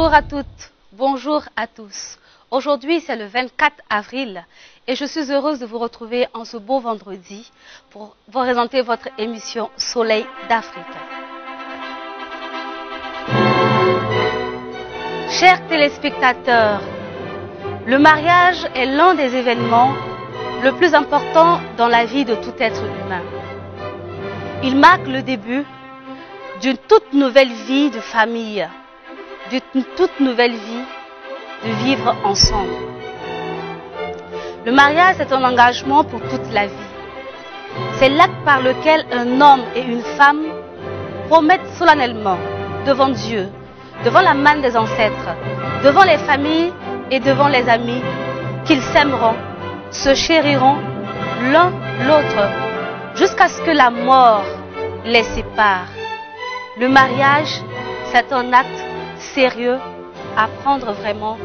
Bonjour à toutes, bonjour à tous. Aujourd'hui, c'est le 24 avril et je suis heureuse de vous retrouver en ce beau vendredi pour vous présenter votre émission Soleil d'Afrique. Chers téléspectateurs, le mariage est l'un des événements le plus important dans la vie de tout être humain. Il marque le début d'une toute nouvelle vie de famille, d'une toute nouvelle vie de vivre ensemble. Le mariage est un engagement pour toute la vie. C'est l'acte par lequel un homme et une femme promettent solennellement devant Dieu, devant la manne des ancêtres, devant les familles et devant les amis, qu'ils s'aimeront, se chériront l'un l'autre jusqu'à ce que la mort les sépare. Le mariage, c'est un acte sérieux à prendre vraiment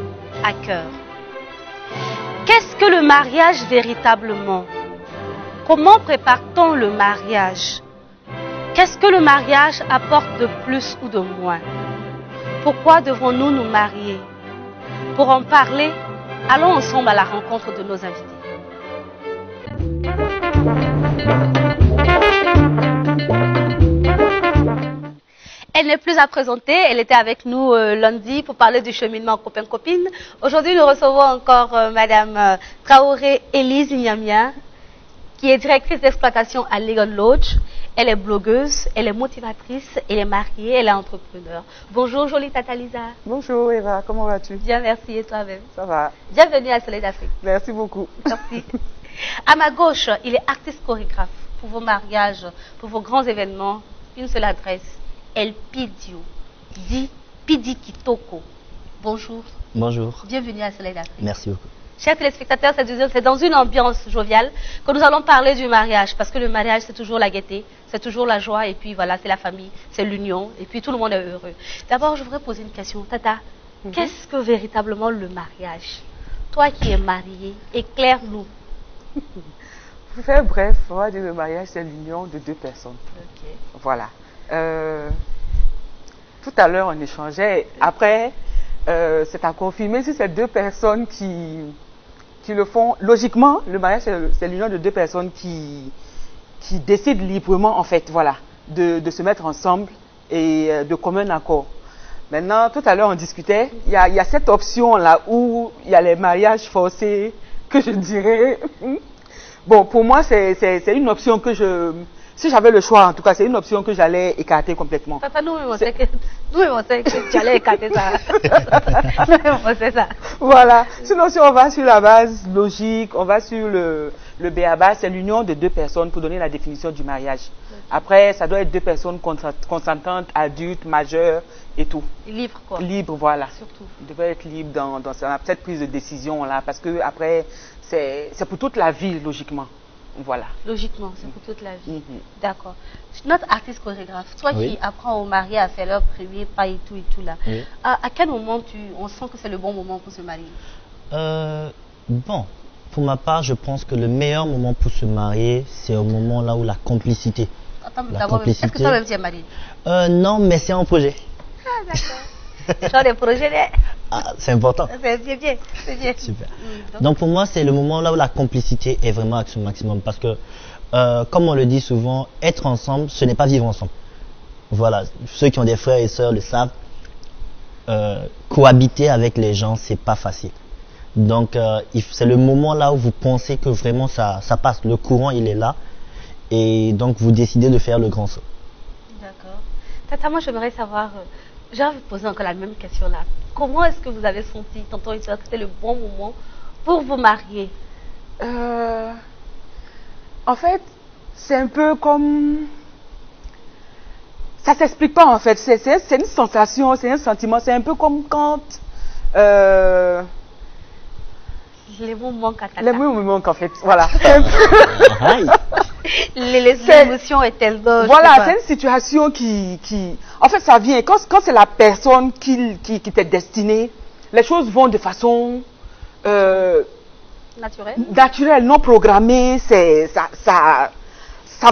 à cœur. Qu'est-ce que le mariage véritablement? Comment prépare-t-on le mariage? Qu'est-ce que le mariage apporte de plus ou de moins? Pourquoi devons-nous nous marier? Pour en parler, allons ensemble à la rencontre de nos invités. Elle n'est plus à présenter, elle était avec nous lundi pour parler du cheminement copain-copine. Aujourd'hui, nous recevons encore Madame Traoré Elise Nyamia, qui est directrice d'exploitation à Legon Lodge. Elle est blogueuse, elle est motivatrice, elle est mariée, elle est entrepreneur. Bonjour, jolie Tata Lisa. Bonjour Eva, comment vas-tu? Bien, merci, et toi-même? Ça va. Bienvenue à Soleil d'Afrique. Merci beaucoup. Merci. À ma gauche, il est artiste chorégraphe pour vos mariages, pour vos grands événements. Une seule adresse. El Pidio, dit Pidi Kitoko. Bonjour. Bonjour. Bienvenue à Soleil d'Afrique. Merci beaucoup. Chers téléspectateurs, c'est dans une ambiance joviale que nous allons parler du mariage. Parce que le mariage, c'est toujours la gaieté, c'est toujours la joie. Et puis voilà, c'est la famille, c'est l'union. Et puis tout le monde est heureux. D'abord, je voudrais poser une question. Tata, qu'est-ce que véritablement le mariage? Toi qui es mariée, éclaire-nous. Pour faire bref, on va dire le mariage, c'est l'union de deux personnes. Okay. Voilà. Tout à l'heure, on échangeait. Après, c'est à confirmer si c'est deux personnes qui le font. Logiquement, le mariage, c'est l'union de deux personnes qui décident librement, en fait, voilà, de se mettre ensemble et de commun accord. Maintenant, tout à l'heure, on discutait. Il y a cette option-là où il y a les mariages forcés, que je dirais. Bon, pour moi, c'est une option que si j'avais le choix, en tout cas, c'est une option que j'allais écarter complètement. Papa, nous, on sait que tu allais écarter ça. On sait ça. Voilà. Sinon, si on va sur la base logique, on va sur le b.a.-ba, c'est l'union de deux personnes pour donner la définition du mariage. Après, ça doit être deux personnes consentantes, adultes, majeures et tout. Libre, quoi. Libre, voilà. Surtout. Ils devraient être libres dans cette prise de décision-là, parce que après, c'est pour toute la vie, logiquement. Voilà. Logiquement, c'est pour toute la vie. D'accord. Notre artiste chorégraphe, toi qui apprends aux mariés à faire leur premier pas et tout là, à quel moment on sent que c'est le bon moment pour se marier? Bon, pour ma part, je pense que le meilleur moment pour se marier, c'est au moment là où la complicité. Attends, est-ce que toi-même tu es marié? Non, mais c'est un projet. Ah, d'accord. Genre des projets, c'est important. C'est bien. Super. Donc pour moi, c'est le moment là où la complicité est vraiment à son maximum. Parce que, comme on le dit souvent, être ensemble, ce n'est pas vivre ensemble. Voilà, ceux qui ont des frères et sœurs le savent. Cohabiter avec les gens, c'est pas facile. Donc c'est le moment là où vous pensez que vraiment ça passe. Le courant, il est là. Et donc vous décidez de faire le grand saut. D'accord. Tata, moi j'aimerais savoir... J'ai envie de poser encore la même question là. Comment est-ce que vous avez senti, tonton et soeur, que c'était le bon moment pour vous marier? En fait, c'est un peu comme... Ça s'explique pas en fait. C'est une sensation, c'est un sentiment. C'est un peu comme quand... Les mots manquent à Tata. Les mots me manquent en fait, voilà. L'émotion est tellement... Voilà, c'est une situation qui... En fait, ça vient. Quand c'est la personne qui t'est destinée, les choses vont de façon... naturelle, non programmée. Ça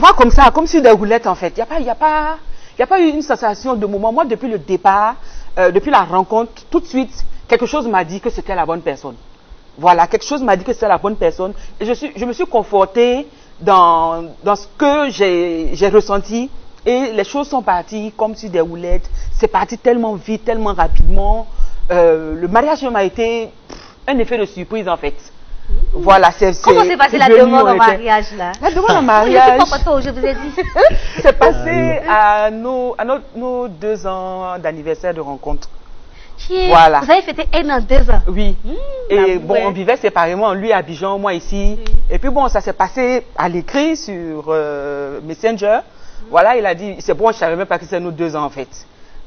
va comme ça, comme sur des roulettes en fait. Il n'y a pas eu une sensation de moment. Moi, depuis le départ, depuis la rencontre, tout de suite, quelque chose m'a dit que c'était la bonne personne. Voilà, quelque chose m'a dit que c'était la bonne personne. Et je me suis confortée dans ce que j'ai ressenti. Et les choses sont parties comme sur des roulettes. C'est parti tellement vite, tellement rapidement. Le mariage m'a été un effet de surprise en fait. Voilà, comment s'est passée la demande en mariage là? La demande en mariage. Je vous ai dit. C'est passé à nos 2 ans d'anniversaire de rencontre. Voilà. Vous avez fêté 1 an, 2 ans. Oui. Et bon, on vivait séparément, lui à Abidjan, moi ici. Et puis bon, ça s'est passé à l'écrit sur Messenger. Voilà, il a dit, c'est bon, je savais même pas que c'est nos 2 ans en fait.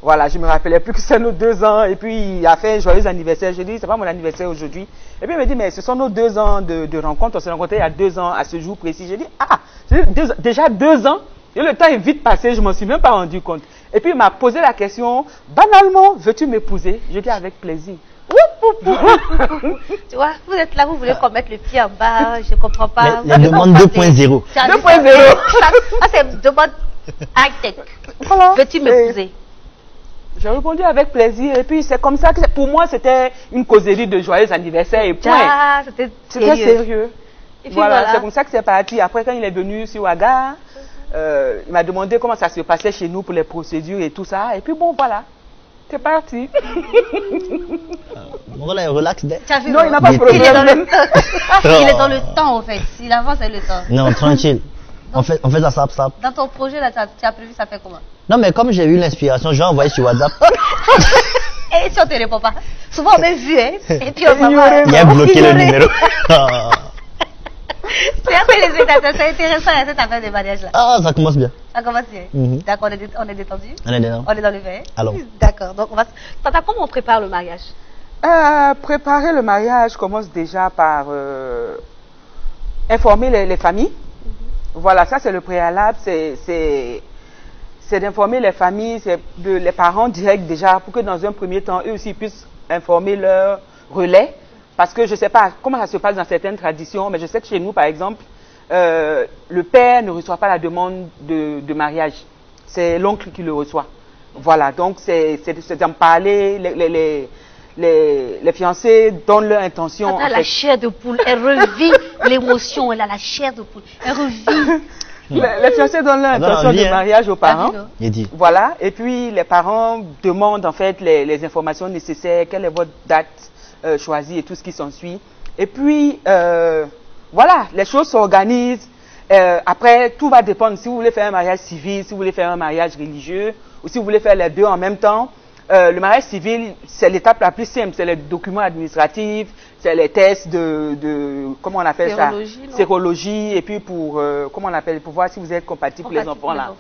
Voilà, je me rappelais plus que c'est nos 2 ans. Et puis il a fait un joyeux anniversaire. Je dis, c'est pas mon anniversaire aujourd'hui. Et puis il me dit, mais ce sont nos 2 ans de rencontre. On s'est rencontrés il y a 2 ans à ce jour précis. J'ai dit, déjà 2 ans. Et le temps est vite passé, je m'en suis même pas rendu compte. Et puis il m'a posé la question, banalement, veux-tu m'épouser? Je dis avec plaisir. Tu vois, vous êtes là, vous voulez qu'on mette le pied en bas, je comprends pas. La demande 2.0. 2.0. Ah, c'est une demande high-tech. Voilà. Veux-tu m'épouser? J'ai répondu avec plaisir. Et puis c'est comme ça que pour moi c'était une causerie de joyeux anniversaire et point. Ah, c'était sérieux. Et puis voilà. C'est comme ça que c'est parti. Après quand il est venu sur Ouaga, il m'a demandé comment ça se passait chez nous pour les procédures et tout ça. Et puis bon, voilà. C'est parti. Voilà, relax. Non, il n'a pas de problème. Il est dans le temps, en fait. Il avance avec le temps. Non, tranquille. On fait ça sap. Dans ton projet, là, tu as prévu ça fait comment? Non, mais comme j'ai eu l'inspiration, je vais envoyer sur WhatsApp. Et si on ne te répond pas? Souvent, on m'a vu, hein. Et puis on va il a bloqué le numéro. C'est après les spectateurs, c'est intéressant cette affaire de mariage là. Ah, ça commence bien. Ça commence bien. D'accord, on est détendu. On est dedans. On est dans le verre. Alors. D'accord. Donc Tata, comment on prépare le mariage? Préparer le mariage commence déjà par informer les familles. Voilà, ça c'est le préalable. C'est d'informer les familles, c'est les parents directs déjà, pour que dans un premier temps, eux aussi puissent informer leurs relais. Parce que je ne sais pas comment ça se passe dans certaines traditions, mais je sais que chez nous, par exemple, le père ne reçoit pas la demande de mariage. C'est l'oncle qui le reçoit. Voilà, donc c'est d'en parler. Les fiancés donnent leur intention. Elle a la chair de poule, elle revit l'émotion, elle a la chair de poule, elle revit. Les fiancés donnent leur intention de mariage aux parents. Voilà, et puis les parents demandent en fait les informations nécessaires, quelle est votre date choisi et tout ce qui s'ensuit. Et puis, voilà, les choses s'organisent. Après, tout va dépendre. Si vous voulez faire un mariage civil, si vous voulez faire un mariage religieux, ou si vous voulez faire les deux en même temps. Le mariage civil, c'est l'étape la plus simple. C'est les documents administratifs, c'est les tests comment on appelle ça? Sérologie. Et puis pour, comment on appelle, pour voir si vous êtes compatible pour les enfants là.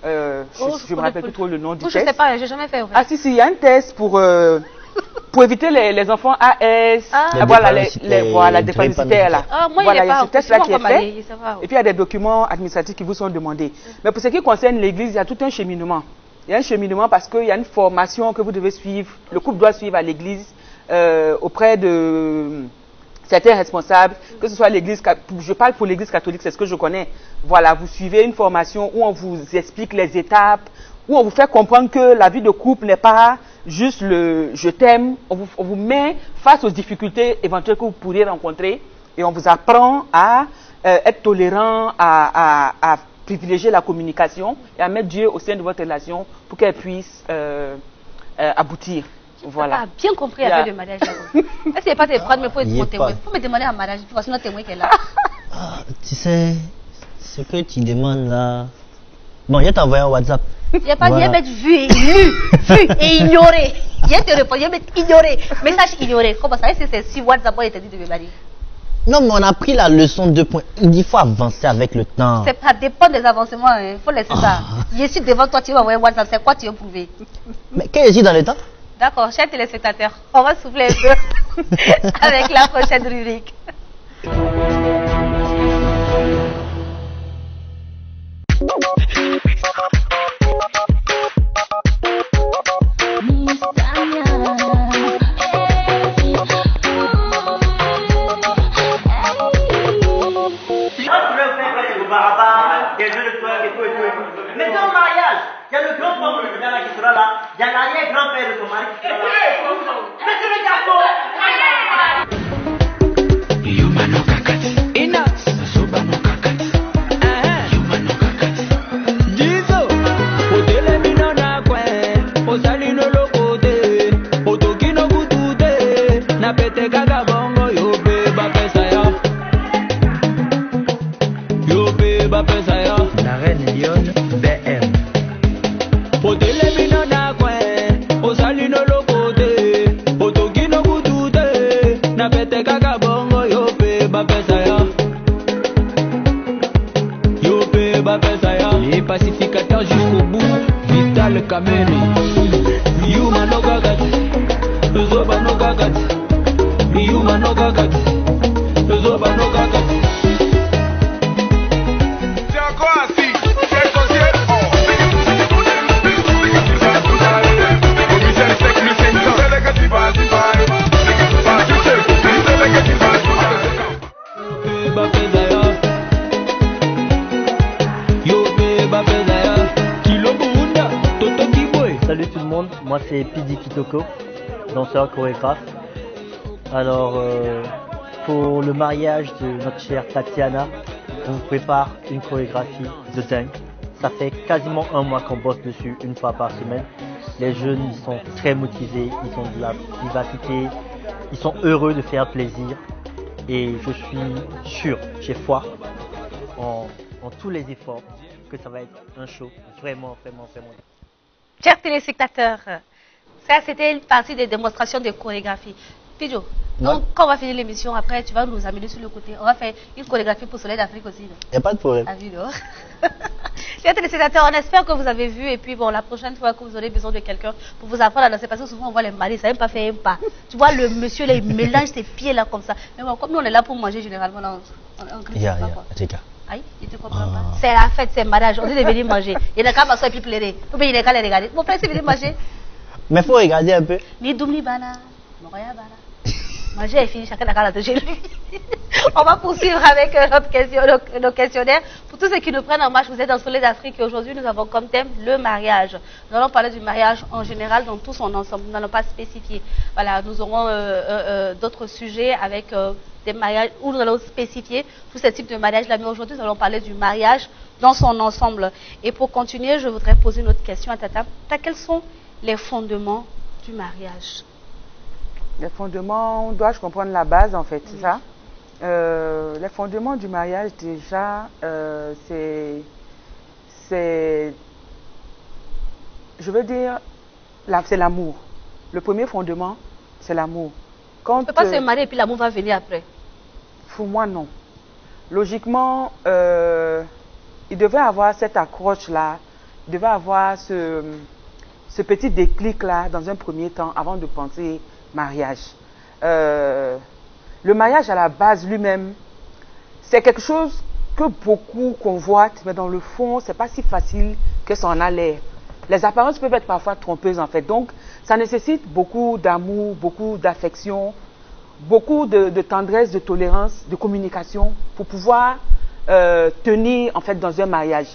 Je me rappelle plus trop le nom du test. Je sais pas, j'ai jamais fait. En fait. Ah si, il y a un test pour éviter les enfants AS, la dépendicité là. Voilà, il y a ce test là qui est fait. Et puis il y a des documents administratifs qui vous sont demandés. Mais pour ce qui concerne l'église, il y a tout un cheminement. Il y a un cheminement parce qu'il y a une formation que vous devez suivre, le couple doit suivre à l'église auprès de certains responsables, que ce soit l'église, je parle pour l'église catholique, c'est ce que je connais. Voilà, vous suivez une formation où on vous explique les étapes, où on vous fait comprendre que la vie de couple n'est pas juste le je t'aime, on vous met face aux difficultés éventuelles que vous pourriez rencontrer et on vous apprend à être tolérant, à privilégier la communication et à mettre Dieu au sein de votre relation pour qu'elle puisse aboutir. Voilà. Pas bien compris avec le mariage. Est-ce qu'il n'y a pas de prendre mais pour être témoin? Faut me demander un mariage, tu vois, sinon témoin qui est là. Tu sais, ce que tu demandes là. Bon, il t'a envoyé un WhatsApp. Il n'y a pas de mettre vu et ignoré. Il te répond, il mettre ignoré. Message ignoré. Comment ça? C'est si WhatsApp il t'a dit de me marier. Non, mais on a pris la leçon 2 points. Il faut avancer avec le temps. Ça dépend des avancements. Il faut laisser ça. Je suis devant toi, tu vas envoyer WhatsApp. C'est quoi tu veux prouver? Mais qu'est-ce que je dis dans le temps? D'accord, chers téléspectateurs, on va souffler un peu avec la prochaine rubrique. Mais dans le mariage, il y a le grand homme le là qui sera là, il y a l'arrière-grand-père de ton mari qui sera là. Laissez le garçon. La reine Lyon BM. Les pacificateurs jusqu'au bout, Vital Kameni. Yuma no gagat, Zoba no gagat, Yuma no gagat, Zoba no gagat. Salut tout le monde, moi c'est Pidi Kitoko, danseur chorégraphe. Alors pour le mariage de notre chère Tatiana, on vous prépare une chorégraphie de dingue. Ça fait quasiment un mois qu'on bosse dessus, une fois par semaine. Les jeunes ils sont très motivés, ils ont de la vivacité, ils sont heureux de faire plaisir. Et je suis sûr, j'ai foi en tous les efforts que ça va être un show vraiment. Chers téléspectateurs, ça c'était une partie des démonstrations de chorégraphie. Pidjo, donc quand on va finir l'émission, après tu vas nous amener sur le côté. On va faire une chorégraphie pour Soleil d'Afrique aussi. Il n'y a pas de problème. Chers téléspectateurs, on espère que vous avez vu. Et puis bon, la prochaine fois que vous aurez besoin de quelqu'un pour vous apprendre à danser, parce que souvent on voit les maris, ça n'aime pas faire un pas. Tu vois le monsieur là, il mélange ses pieds là comme ça. Mais bon, comme nous on est là pour manger généralement, là, on crie pas. Aïe, il te comprend pas. C'est la fête, c'est le mariage. On dit de venir manger. Il n'y a qu'à m'asseoir et puis pleurer. Ou bien il n'y a qu'à les regarder. Mon frère, c'est venir manger. Mais il faut regarder un peu. Ni doum ni bana. Moya bana. Manger est fini, chacun a qu'à la chez lui. On va poursuivre avec nos questionnaires. Pour tous ceux qui nous prennent en marche, vous êtes dans Soleil d'Afrique et aujourd'hui nous avons comme thème le mariage. Nous allons parler du mariage en général dans tout son ensemble. Nous n'allons pas spécifier. Voilà, nous aurons d'autres sujets avec des mariages où nous allons spécifier tous ces types de mariages là. Mais aujourd'hui nous allons parler du mariage dans son ensemble. Et pour continuer, je voudrais poser une autre question à Tata. Quels sont les fondements du mariage? Les fondements, dois-je comprendre la base en fait, c'est ça? Les fondements du mariage déjà, c'est, je veux dire, c'est l'amour. Le premier fondement, c'est l'amour. On ne peut pas se marier et puis l'amour va venir après. Pour moi, non. Logiquement, il devait avoir cette accroche-là, il devait avoir ce petit déclic-là dans un premier temps avant de penser mariage. Le mariage à la base lui-même, c'est quelque chose que beaucoup convoitent, mais dans le fond, c'est pas si facile que ça en a l'air. Les apparences peuvent être parfois trompeuses en fait. Donc, ça nécessite beaucoup d'amour, beaucoup d'affection, beaucoup de tendresse, de tolérance, de communication pour pouvoir tenir en fait dans un mariage.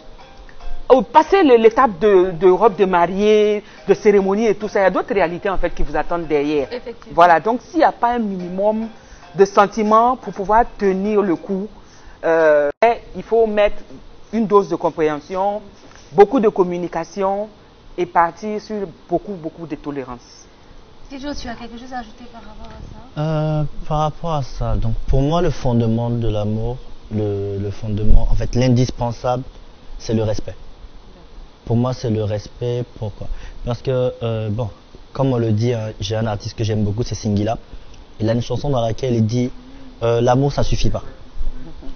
Passer l'étape de robe de mariée, de cérémonie et tout ça, il y a d'autres réalités en fait qui vous attendent derrière. Voilà, donc s'il n'y a pas un minimum de sentiments pour pouvoir tenir le coup, il faut mettre une dose de compréhension, beaucoup de communication et partir sur beaucoup de tolérance. Tidjo, tu as quelque chose à ajouter par rapport à ça? Par rapport à ça, donc pour moi le fondement de l'amour, le fondement, en fait l'indispensable, c'est le respect. Pour moi, c'est le respect. Pourquoi? Parce que, bon, comme on le dit, hein, j'ai un artiste que j'aime beaucoup, c'est Singila. Il a une chanson dans laquelle il dit l'amour, ça suffit pas.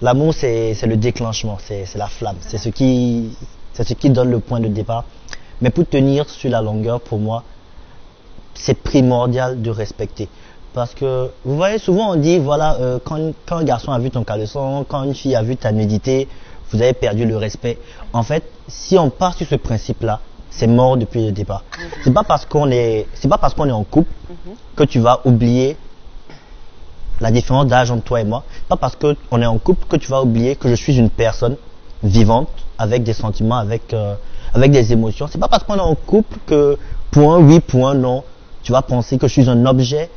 L'amour, c'est le déclenchement, c'est la flamme. C'est ce qui donne le point de départ. Mais pour tenir sur la longueur, pour moi, c'est primordial de respecter. Parce que, vous voyez, souvent on dit, voilà, quand un garçon a vu ton caleçon, quand une fille a vu ta nudité, vous avez perdu le respect. En fait, si on part sur ce principe-là, c'est mort depuis le départ. C'est pas parce qu'on est en couple que tu vas oublier la différence d'âge entre toi et moi. C'est pas parce qu'on est en couple que tu vas oublier que je suis une personne vivante, avec des sentiments, avec avec des émotions. C'est pas parce qu'on est en couple que pour un oui, pour un non, tu vas penser que je suis un objet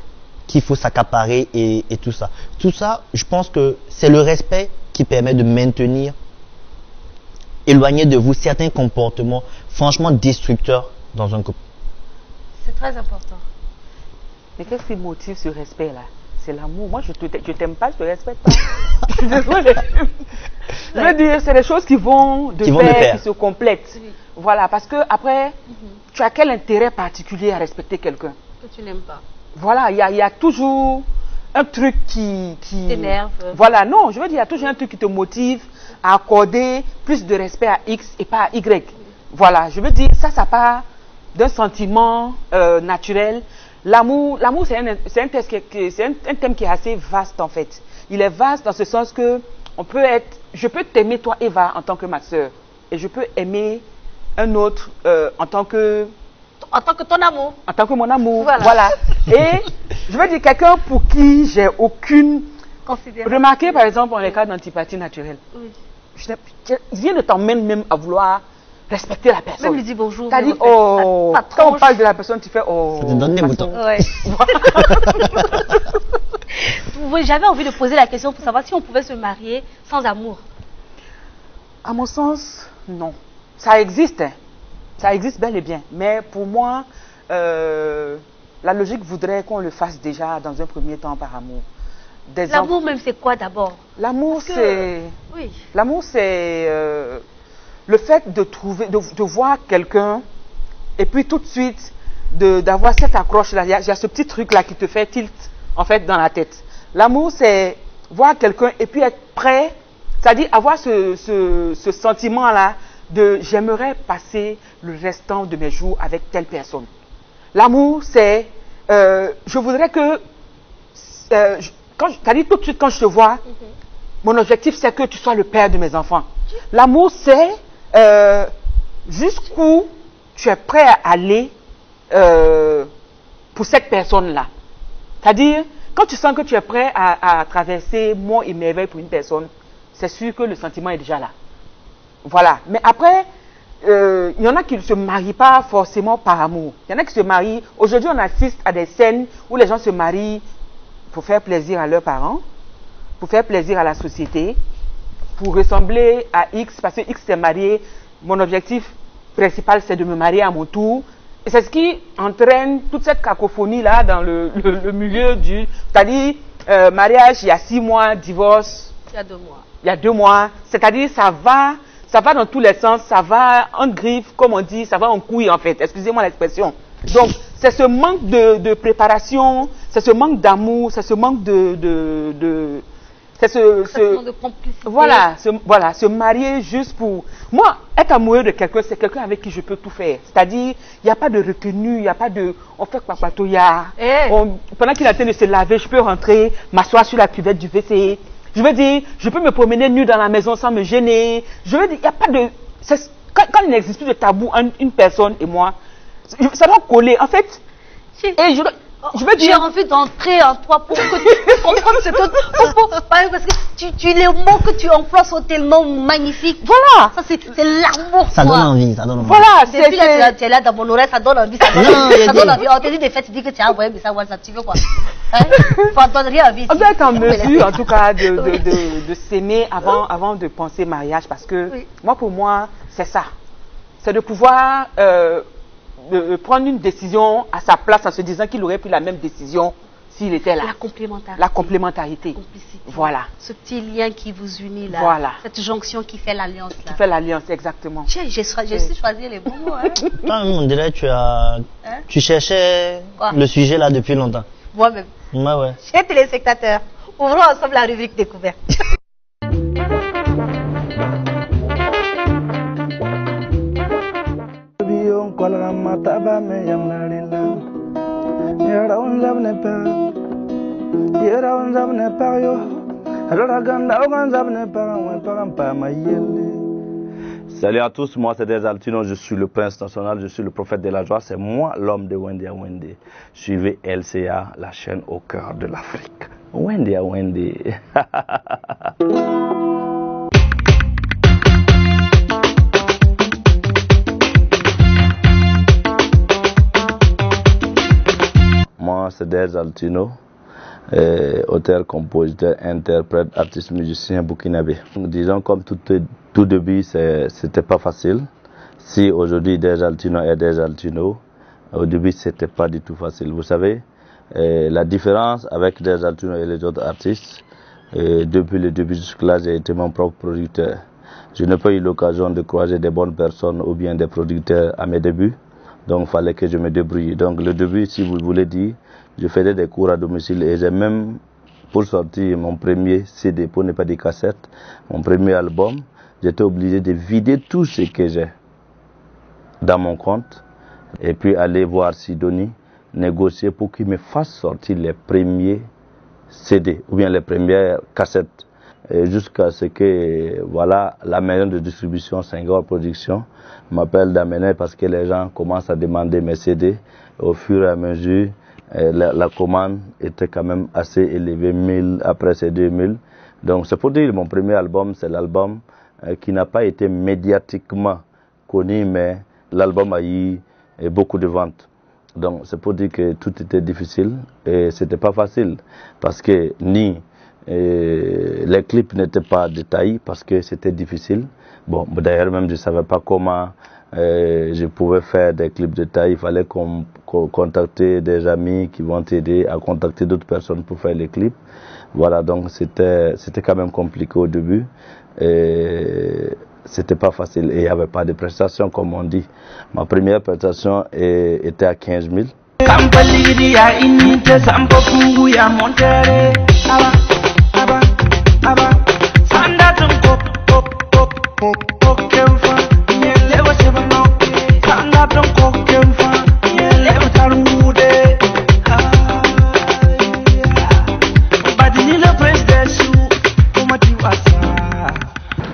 qu'il faut s'accaparer et tout ça. Tout ça, je pense que c'est le respect qui permet de maintenir éloigner de vous certains comportements franchement destructeurs dans un couple. C'est très important. Mais qu'est-ce qui motive ce respect-là? C'est l'amour. Moi, je t'aime pas, je te respecte pas. Je suis désolée. Je veux dire, c'est des choses qui vont de pair, qui se complètent. Oui. Voilà, parce que après, tu as quel intérêt particulier à respecter quelqu'un? Que tu n'aimes pas. Voilà, il y a toujours un truc qui t'énerve. Voilà, non, je veux dire, il y a toujours un truc qui te motive à accorder plus de respect à X et pas à Y. Voilà, je veux dire, ça part d'un sentiment naturel. L'amour, c'est un thème qui est assez vaste en fait. Il est vaste dans ce sens que je peux t'aimer toi Eva en tant que ma sœur et je peux aimer un autre en tant que ton amour. En tant que mon amour. Voilà. Et je veux dire quelqu'un pour qui j'ai aucune considération. Remarquez par exemple dans les cas d'antipathie naturelle. Oui. Il vient de t'emmener même à vouloir respecter la personne. Même lui dire bonjour. T'as dit, oh, quand on parle de la personne, tu fais, oh. Ça te donne des boutons. Ouais. J'avais envie de poser la question pour savoir si on pouvait se marier sans amour. À mon sens, non. Ça existe, hein. Ça existe bel et bien. Mais pour moi, la logique voudrait qu'on le fasse déjà dans un premier temps par amour. L'amour même, c'est quoi d'abord? L'amour, c'est... Oui. L'amour, c'est... le fait de voir quelqu'un et puis tout de suite d'avoir cette accroche-là, il y a ce petit truc-là qui te fait tilt en fait dans la tête. L'amour, c'est voir quelqu'un et puis être prêt, c'est-à-dire avoir ce sentiment-là de j'aimerais passer le restant de mes jours avec telle personne. L'amour, c'est je voudrais que, c'est-à-dire tout de suite quand je te vois, mon objectif c'est que tu sois le père de mes enfants. L'amour, c'est jusqu'où tu es prêt à aller pour cette personne-là. C'est-à-dire, quand tu sens que tu es prêt à traverser mont et merveille pour une personne, c'est sûr que le sentiment est déjà là. Voilà. Mais après, il y en a qui ne se marient pas forcément par amour. Il y en a qui se marient. Aujourd'hui, on assiste à des scènes où les gens se marient pour faire plaisir à leurs parents, pour faire plaisir à la société, pour ressembler à X, parce que X s'est marié, mon objectif principal c'est de me marier à mon tour. Et c'est ce qui entraîne toute cette cacophonie-là dans le milieu du... C'est-à-dire, mariage il y a 6 mois, divorce... Il y a 2 mois. Il y a 2 mois. C'est-à-dire, ça va dans tous les sens, ça va en griffe, comme on dit, ça va en couille en fait. Excusez-moi l'expression. Donc, c'est ce manque de préparation, c'est ce manque d'amour, c'est ce manque c'est de complicité. Voilà, se marier juste pour... Moi, être amoureux de quelqu'un, c'est quelqu'un avec qui je peux tout faire. C'est-à-dire, il n'y a pas de retenue, il n'y a pas de... On fait papatoya. Pendant qu'il est en train de se laver, je peux rentrer, m'asseoir sur la cuvette du WC. Je veux dire, je peux me promener nu dans la maison sans me gêner. Je veux dire, il n'y a pas de... Quand il n'existe plus de tabou entre une personne et moi, ça doit coller. En fait, et je veux dire... J'ai envie d'entrer en toi pour que tu comprennes ce que... Parce que les mots que tu emploies sont tellement magnifiques. Voilà. Ça, c'est l'amour. Ça donne envie, ça donne envie. Voilà. Depuis là, tu es là dans mon oreille, ça donne envie. Ça donne envie. On te dit des fêtes, tu dis que tu as envoyé, mais ça, tu veux quoi? Faut entendre rien envie. On doit être en mesure, en tout cas, de s'aimer avant de penser mariage. Parce que, moi, pour moi, c'est ça. C'est de pouvoir... de prendre une décision à sa place en se disant qu'il aurait pris la même décision s'il était là. La complémentarité. La complémentarité. Complicité. Voilà. Ce petit lien qui vous unit là. Voilà. Cette jonction qui fait l'alliance là. Qui fait l'alliance, exactement. J'ai choisi les bons mots. Hein. On dirait que tu cherchais le sujet là depuis longtemps. Moi-même. Ouais. Chers téléspectateurs, ouvrons ensemble la rubrique découverte. Salut à tous, moi c'est Desaltino, je suis le prince national, je suis le prophète de la joie, c'est moi l'homme de Wendy à Wendy. Suivez LCA, la chaîne au cœur de l'Afrique. Wendy à Wendy. c'est Des Altino, auteur, compositeur, interprète, artiste, musicien burkinabé. Disons comme tout début, c'était pas facile. Si aujourd'hui Des Altino est Des Altino, au début c'était pas du tout facile. Vous savez, la différence avec Des Altino et les autres artistes, depuis le début jusque-là, j'ai été mon propre producteur. Je n'ai pas eu l'occasion de croiser des bonnes personnes ou bien des producteurs à mes débuts. Donc, il fallait que je me débrouille. Donc, le début, si vous voulez dire, je faisais des cours à domicile et j'ai même, pour sortir mon premier CD, pour ne pas dire cassette, mon premier album, j'étais obligé de vider tout ce que j'ai dans mon compte et puis aller voir Sidonie, négocier pour qu'il me fasse sortir les premiers CD ou bien les premières cassettes. Jusqu'à ce que voilà, la maison de distribution Senghor Production m'appelle d'amener parce que les gens commencent à demander mes CD. Au fur et à mesure, la commande était quand même assez élevée, 1000, après c'est 2000. Donc c'est pour dire mon premier album, c'est l'album qui n'a pas été médiatiquement connu, mais l'album a eu beaucoup de ventes. Donc c'est pour dire que tout était difficile et c'était pas facile parce que ni les clips n'étaient pas détaillés parce que c'était difficile. Bon, d'ailleurs même je savais pas comment je pouvais faire des clips détaillés. Il fallait contacter des amis qui vont t'aider à contacter d'autres personnes pour faire les clips. Voilà, donc c'était quand même compliqué au début. C'était pas facile et il n'y avait pas de prestation comme on dit. Ma première prestation était à 15 000.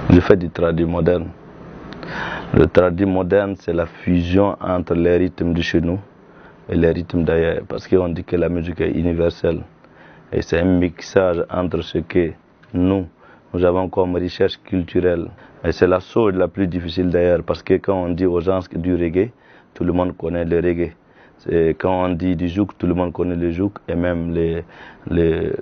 Je fais du tradi moderne. Le tradi moderne, c'est la fusion entre les rythmes de chez nous et les rythmes d'ailleurs. Parce qu'on dit que la musique est universelle. Et c'est un mixage entre ce que nous avons comme recherche culturelle. Et c'est la chose la plus difficile d'ailleurs. Parce que quand on dit aux gens du reggae, tout le monde connaît le reggae. Quand on dit du zouk, tout le monde connaît le zouk. Et même le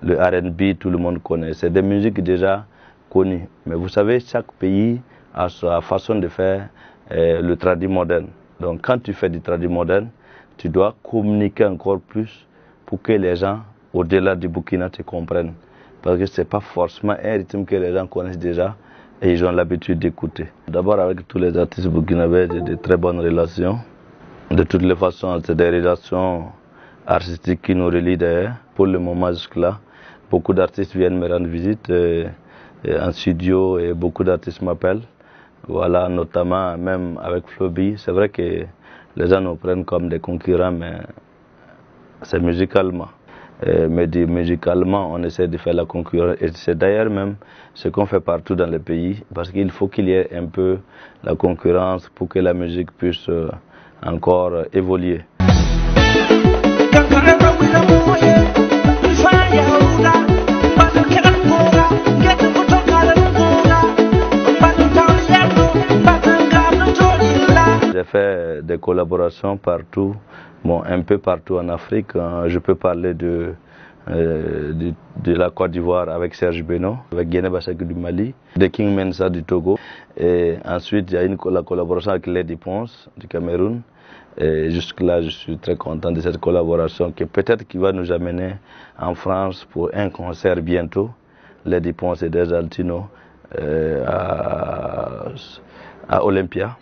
R&B, tout le monde connaît. C'est des musiques déjà connues. Mais vous savez, chaque pays a sa façon de faire le tradi moderne. Donc quand tu fais du tradi moderne, tu dois communiquer encore plus pour que les gens, au-delà du Burkina, te comprennent. Parce que ce n'est pas forcément un rythme que les gens connaissent déjà et ils ont l'habitude d'écouter. D'abord, avec tous les artistes burkinabés, j'ai de très bonnes relations. De toutes les façons, c'est des relations artistiques qui nous relient d'ailleurs. Pour le moment jusque-là, beaucoup d'artistes viennent me rendre visite en studio et beaucoup d'artistes m'appellent. Voilà, notamment même avec Floby. C'est vrai que les gens nous prennent comme des concurrents, mais c'est musicalement. Mais musicalement, on essaie de faire la concurrence. Et c'est d'ailleurs même ce qu'on fait partout dans le pays, parce qu'il faut qu'il y ait un peu la concurrence pour que la musique puisse encore évoluer. J'ai fait des collaborations partout, bon, un peu partout en Afrique. Je peux parler de la Côte d'Ivoire avec Serge Beno, avec Guinée-Bissau du Mali, de King Mensa du Togo. Et ensuite, il y a la collaboration avec Lady Ponce du Cameroun. Et jusque-là, je suis très content de cette collaboration qui peut-être qui va nous amener en France pour un concert bientôt. Lady Ponce et Des Altino à Olympia.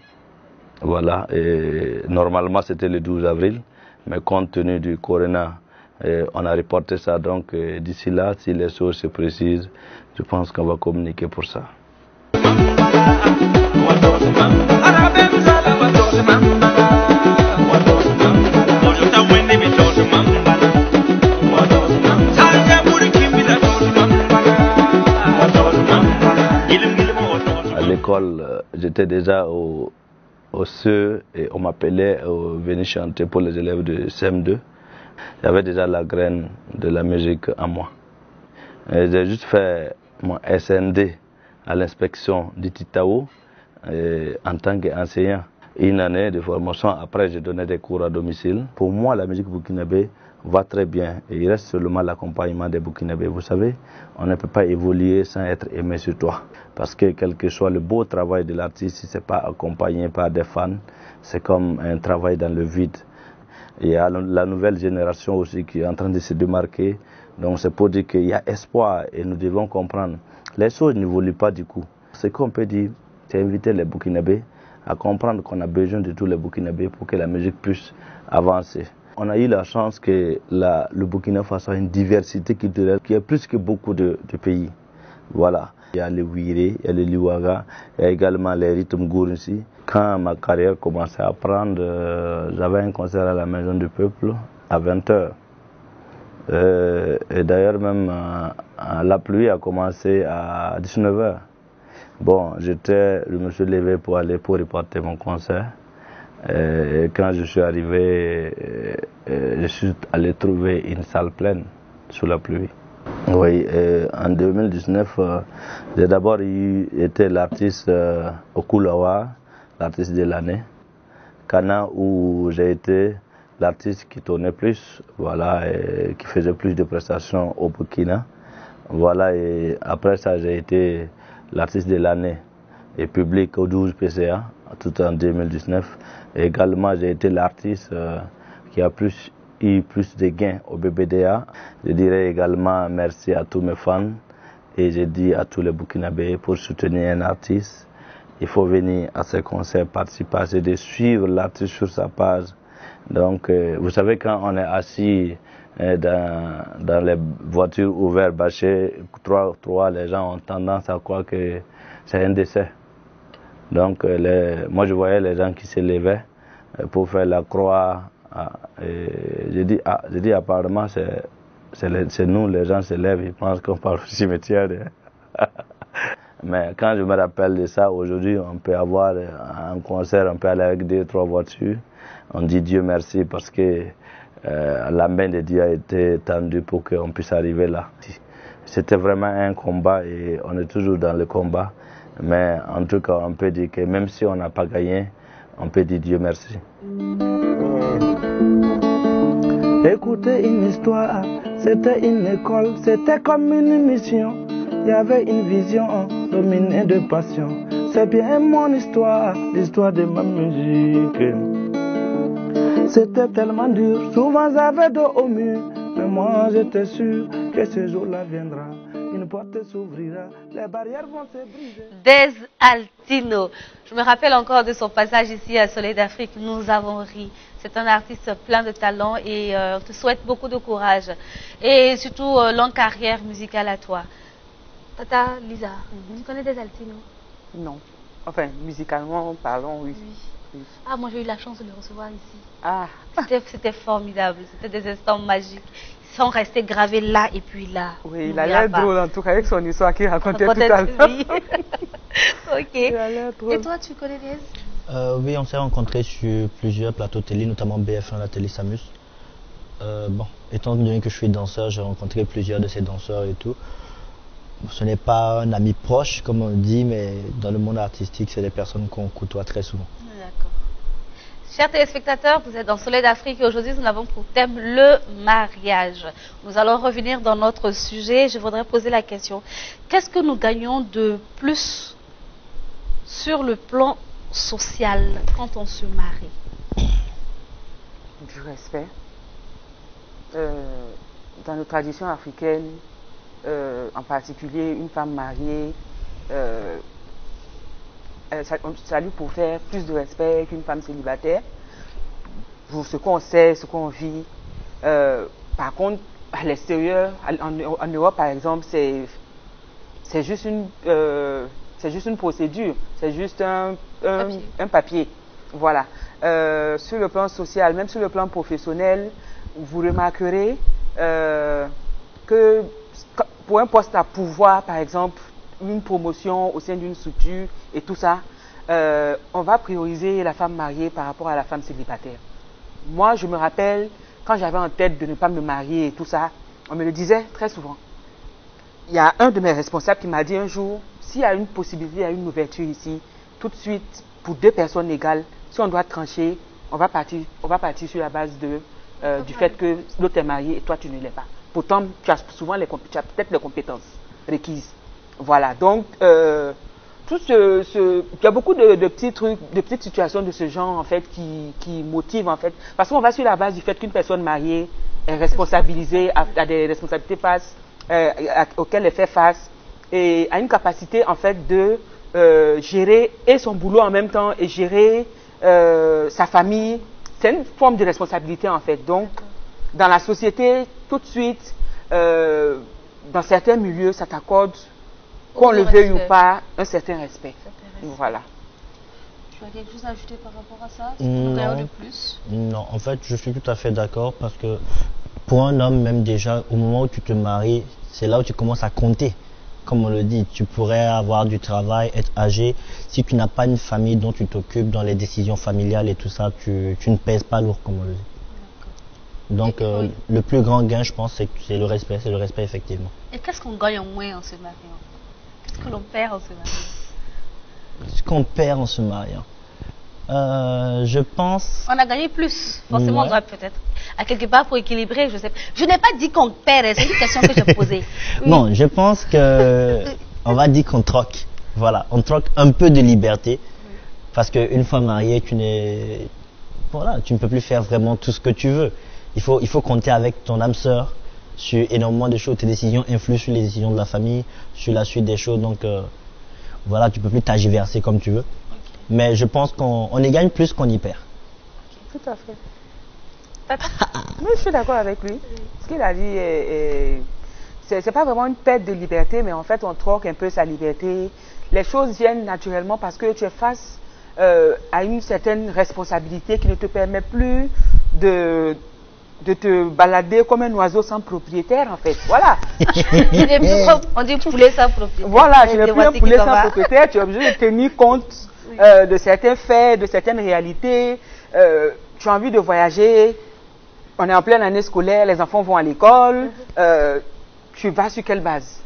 Voilà, et normalement c'était le 12 avril, mais compte tenu du corona, on a reporté ça. Donc d'ici là, si les choses se précisent, je pense qu'on va communiquer pour ça. À l'école, j'étais déjà au CE et on m'appelait venir chanter pour les élèves de CM2. J'avais déjà la graine de la musique en moi. J'ai juste fait mon SND à l'inspection du Titao en tant qu'enseignant. une année de formation. Après, j'ai donné des cours à domicile. Pour moi, la musique burkinabé va très bien. Et il reste seulement l'accompagnement des Burkinabés. Vous savez, on ne peut pas évoluer sans être aimé sur toi. Parce que quel que soit le beau travail de l'artiste, si ce n'est pas accompagné par des fans, c'est comme un travail dans le vide. Il y a la nouvelle génération aussi qui est en train de se démarquer. Donc c'est pour dire qu'il y a espoir et nous devons comprendre. Les choses n'évoluent pas du coup. Ce qu'on peut dire, c'est inviter les Burkinabés à comprendre qu'on a besoin de tous les Burkinabés pour que la musique puisse avancer. On a eu la chance que le Burkina Faso a une diversité culturelle qui est plus que beaucoup de pays. Voilà. Il y a le Wire, il y a le Liwaga, il y a également les rythmes Gourinsi. Quand ma carrière commençait à prendre, j'avais un concert à la Maison du Peuple à 20h. Et d'ailleurs même la pluie a commencé à 19h. Bon, je me suis levé pour aller pour reporter mon concert. Et quand je suis arrivé, je suis allé trouver une salle pleine sous la pluie. Oui, en 2019, j'ai d'abord été l'artiste Okulawa, l'artiste de l'année. Kana, où j'ai été l'artiste qui tournait plus, voilà, et qui faisait plus de prestations au Burkina. Voilà, et après ça, j'ai été l'artiste de l'année et public au 12 PCA, tout en 2019. Et également, j'ai été l'artiste qui a eu plus de gains au BBDA. Je dirais également merci à tous mes fans et je dis à tous les Burkinabés pour soutenir un artiste. Il faut venir à ces concerts, participer, c'est de suivre l'artiste sur sa page. Donc, vous savez, quand on est assis dans les voitures ouvertes, bâchées, trois, les gens ont tendance à croire que c'est un décès. Donc, moi, je voyais les gens qui se levaient pour faire la croix. J'ai dit, apparemment, c'est nous, les gens se lèvent, ils pensent qu'on parle au cimetière. Mais quand je me rappelle de ça, aujourd'hui, on peut avoir un concert, on peut aller avec 2-3 voitures. On dit Dieu merci parce que la main de Dieu a été tendue pour qu'on puisse arriver là. C'était vraiment un combat et on est toujours dans le combat. Mais en tout cas, on peut dire que même si on n'a pas gagné, on peut dire Dieu merci. Écouter une histoire, c'était une école, c'était comme une mission. Il y avait une vision dominée de passion. C'est bien mon histoire, l'histoire de ma musique. C'était tellement dur, souvent j'avais dos au mur. Mais moi j'étais sûr que ce jour-là viendra. Une porte s'ouvrira, les barrières vont se briser. Des Altino. Je me rappelle encore de son passage ici à Soleil d'Afrique. Nous avons ri. C'est un artiste plein de talent et on te souhaite beaucoup de courage. Et surtout, longue carrière musicale à toi. Tata Lisa, tu connais Des Altino? Non. Enfin, musicalement parlant, oui. Oui. Ah, moi j'ai eu la chance de le recevoir ici. Ah. C'était formidable. C'était des instants magiques. Ils sont restés gravés là et puis là. Oui, il a l'air drôle en tout cas avec son histoire qu'il racontait tout à l'heure. Ok. Et toi, tu connais Des? Oui, on s'est rencontrés sur plusieurs plateaux télé, notamment BF1, la télé Samus. Bon, étant donné que je suis danseur, j'ai rencontré plusieurs de ces danseurs et tout. Ce n'est pas un ami proche, comme on dit, mais dans le monde artistique, c'est des personnes qu'on côtoie très souvent. D'accord. Chers téléspectateurs, vous êtes dans Soleil d'Afrique et aujourd'hui nous avons pour thème le mariage. Nous allons revenir dans notre sujet. Je voudrais poser la question, qu'est-ce que nous gagnons de plus sur le plan social quand on se marie? Du respect. Dans nos traditions africaines, en particulier une femme mariée, ça lui pour faire plus de respect qu'une femme célibataire, pour ce qu'on sait, ce qu'on vit. Par contre, à l'extérieur, en Europe par exemple, c'est juste une procédure, c'est juste un papier. Voilà. Sur le plan social, même sur le plan professionnel, vous remarquerez que pour un poste à pouvoir, par exemple, une promotion au sein d'une structure et tout ça, on va prioriser la femme mariée par rapport à la femme célibataire. Moi, je me rappelle, quand j'avais en tête de ne pas me marier et tout ça, on me le disait très souvent. Il y a un de mes responsables qui m'a dit un jour, s'il y a une possibilité, il y a une ouverture ici, tout de suite, pour 2 personnes égales, si on doit trancher, on va partir sur la base du fait que l'autre est marié et toi tu ne l'es pas. Pourtant, tu as souvent tu as peut-être les compétences requises. Voilà, donc il y a beaucoup de petits trucs, de petites situations de ce genre en fait qui motivent en fait, parce qu'on va sur la base du fait qu'une personne mariée est responsabilisée, a des responsabilités auxquelles elle fait face et a une capacité en fait de gérer et son boulot en même temps et gérer sa famille. C'est une forme de responsabilité en fait. Donc, dans la société, tout de suite, dans certains milieux, ça t'accorde, qu'on le veuille ou pas, un certain respect. Voilà. Tu as quelque chose à ajouter par rapport à ça? Non, de plus? Non, en fait, je suis tout à fait d'accord parce que pour un homme, même déjà, au moment où tu te maries, c'est là où tu commences à compter. Comme on le dit, tu pourrais avoir du travail, être âgé. Si tu n'as pas une famille dont tu t'occupes dans les décisions familiales et tout ça, tu ne pèses pas lourd, comme on le dit. Donc, le plus grand gain, je pense, c'est le respect. C'est le respect, effectivement. Et qu'est-ce qu'on gagne en moins en se mariant? Qu'est-ce que l'on perd en se mariant? Ce qu'on perd en se mariant, je pense... On a gagné plus. Forcément, on doit peut-être à quelque part pour équilibrer, je sais pas. Je n'ai pas dit qu'on perd, c'est une question que j'ai posée. Oui. Bon, je pense que on va dire qu'on troque. Voilà, on troque un peu de liberté parce qu'une fois marié, tu ne peux plus faire vraiment tout ce que tu veux. Il faut compter avec ton âme sœur sur énormément de choses. Tes décisions influent sur les décisions de la famille, sur la suite des choses. Donc voilà, tu peux plus t'agiverser comme tu veux. Mais je pense qu'on y gagne plus qu'on y perd. Tout à fait. Moi, je suis d'accord avec lui. Ce qu'il a dit, c'est pas vraiment une perte de liberté, mais en fait, on troque un peu sa liberté. Les choses viennent naturellement parce que tu es face à une certaine responsabilité qui ne te permet plus de te balader comme un oiseau sans propriétaire, en fait. Voilà. On dit poulet sans propriétaire. Voilà, tu n'es plus un poulet sans propriétaire. Tu es obligé de tenir compte de certains faits, de certaines réalités. Tu as envie de voyager. On est en pleine année scolaire, les enfants vont à l'école. Tu vas sur quelle base?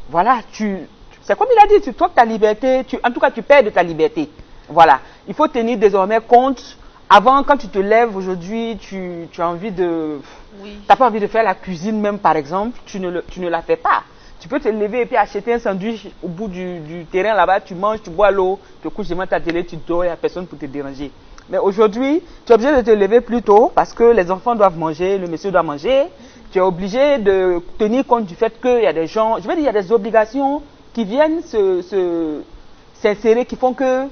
Voilà, c'est comme il a dit, tu troques ta liberté, en tout cas tu perds de ta liberté. Voilà, il faut tenir désormais compte. Avant, quand tu te lèves aujourd'hui, tu as envie de... Oui. Tu n'as pas envie de faire la cuisine même, par exemple, tu ne la fais pas. Tu peux te lever et puis acheter un sandwich au bout du terrain là-bas, tu manges, tu bois l'eau, tu te couches devant ta télé, tu dors, il n'y a personne pour te déranger. Mais aujourd'hui, tu es obligé de te lever plus tôt parce que les enfants doivent manger, le monsieur doit manger. Tu es obligé de tenir compte du fait qu'il y a des gens, je veux dire, il y a des obligations qui viennent s'insérer, qui font que,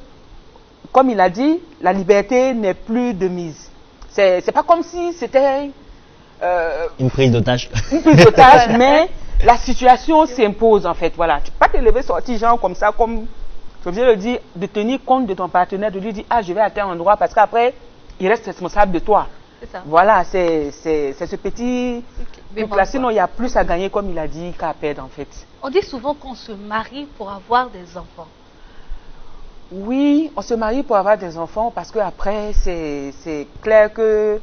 comme il a dit, la liberté n'est plus de mise. C'est pas comme si c'était... une prise d'otage. Une prise d'otage, mais la situation s'impose en fait. Voilà. Tu peux pas te lever, sortir genre comme ça, comme... Je veux dire, dire, de tenir compte de ton partenaire, de lui dire, ah, je vais à tel endroit, parce qu'après, il reste responsable de toi. C'est ça. Voilà, c'est ce petit... Okay. Là, sinon, il y a plus à gagner, comme il a dit, qu'à perdre, en fait. On dit souvent qu'on se marie pour avoir des enfants. Oui, on se marie pour avoir des enfants, parce qu'après, c'est clair que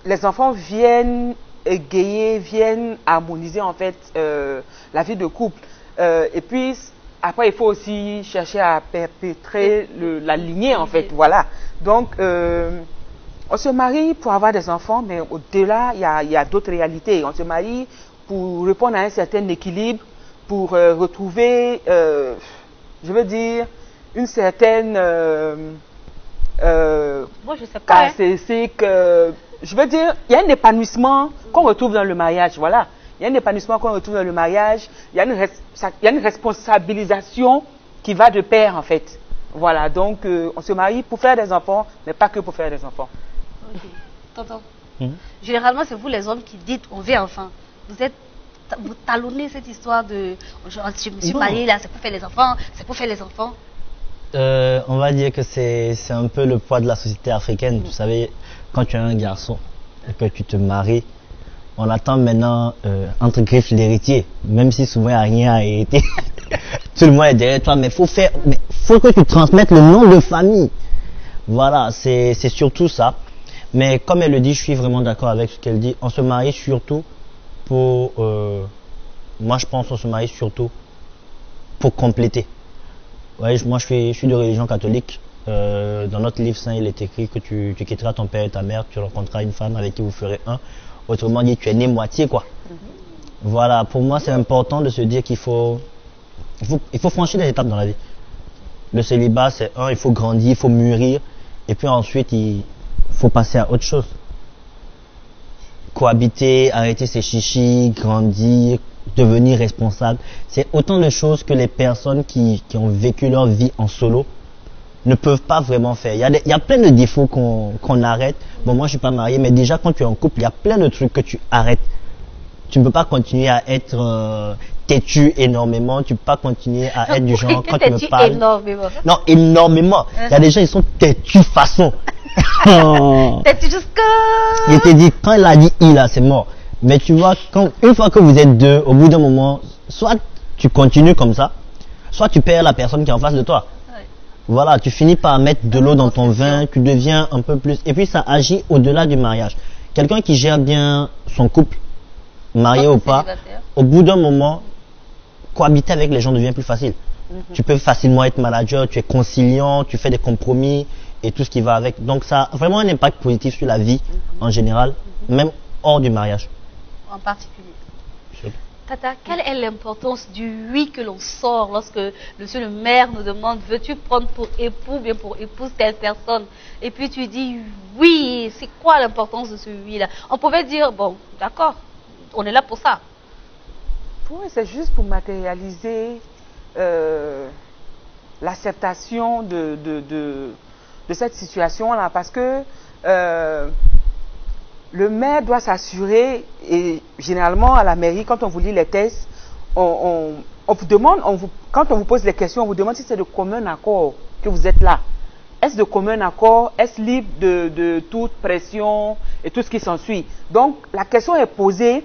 les enfants viennent égayer, viennent harmoniser, en fait, la vie de couple. Et puis... Après, il faut aussi chercher à perpétrer la lignée, en fait. Voilà. Donc, on se marie pour avoir des enfants, mais au-delà, il y a d'autres réalités. On se marie pour répondre à un certain équilibre, pour retrouver, je veux dire, une certaine moi, je sais pas, caractéristique. Je veux dire, il y a un épanouissement qu'on retrouve dans le mariage. Voilà. Il y a un épanouissement qu'on retrouve dans le mariage, il y a une responsabilisation qui va de pair en fait. Voilà, donc on se marie pour faire des enfants, mais pas que pour faire des enfants. Ok, tonton. Généralement, c'est vous les hommes qui dites on veut enfant. Vous talonnez cette histoire de je me suis marié là, c'est pour faire les enfants, c'est pour faire les enfants. On va dire que c'est un peu le poids de la société africaine. Vous savez, quand tu es un garçon et que tu te maries, on attend maintenant, entre griffes, l'héritier. Même si souvent il n'y a rien à hériter. Tout le monde est derrière toi, mais faut que tu transmettes le nom de famille. Voilà, c'est surtout ça. Mais comme elle le dit, je suis vraiment d'accord avec ce qu'elle dit. On se marie surtout pour... moi, je pense qu'on se marie surtout pour compléter. Ouais, moi, je suis de religion catholique. Dans notre livre saint, il est écrit que tu quitteras ton père et ta mère, tu rencontreras une femme avec qui vous ferez un. Autrement dit, tu es né moitié, quoi. Voilà, pour moi, c'est important de se dire qu'il faut franchir des étapes dans la vie. Le célibat, c'est il faut grandir, il faut mûrir, et puis ensuite, il faut passer à autre chose. Cohabiter, arrêter ses chichis, grandir, devenir responsable. C'est autant de choses que les personnes qui ont vécu leur vie en solo ne peuvent pas vraiment faire. Il y a plein de défauts qu'on arrête. Bon, moi, je suis pas marié, mais déjà, quand tu es en couple, il y a plein de trucs que tu arrêtes. Tu ne peux pas continuer à être têtu énormément. Tu ne peux pas continuer à être du genre, quand tu me parles... énormément. Non, énormément. Il y a des gens, ils sont têtus façon. Têtu jusqu'à... Il te dit, quand il a dit il, là, c'est mort. Mais tu vois, une fois que vous êtes deux, au bout d'un moment, soit tu continues comme ça, soit tu perds la personne qui est en face de toi. Voilà, tu finis par mettre de l'eau dans ton vin, tu deviens un peu plus... Et puis ça agit au-delà du mariage. Quelqu'un qui gère bien son couple, marié ou pas, au bout d'un moment, cohabiter avec les gens devient plus facile. Tu peux facilement être manager, tu es conciliant, tu fais des compromis et tout ce qui va avec. Donc ça a vraiment un impact positif sur la vie en général, même hors du mariage. En particulier. Tata, quelle est l'importance du oui que l'on sort lorsque monsieur le maire nous demande veux-tu prendre pour époux, bien pour épouse telle personne? Et puis tu dis oui, c'est quoi l'importance de ce oui-là? On pouvait dire bon, d'accord, on est là pour ça. Pour moi, c'est juste pour matérialiser l'acceptation de cette situation-là, parce que le maire doit s'assurer, et généralement à la mairie, quand on vous lit les tests, on vous demande, quand on vous pose les questions, on vous demande si c'est de commun accord que vous êtes là. Est-ce de commun accord? Est-ce libre de toute pression et tout ce qui s'ensuit? Donc la question est posée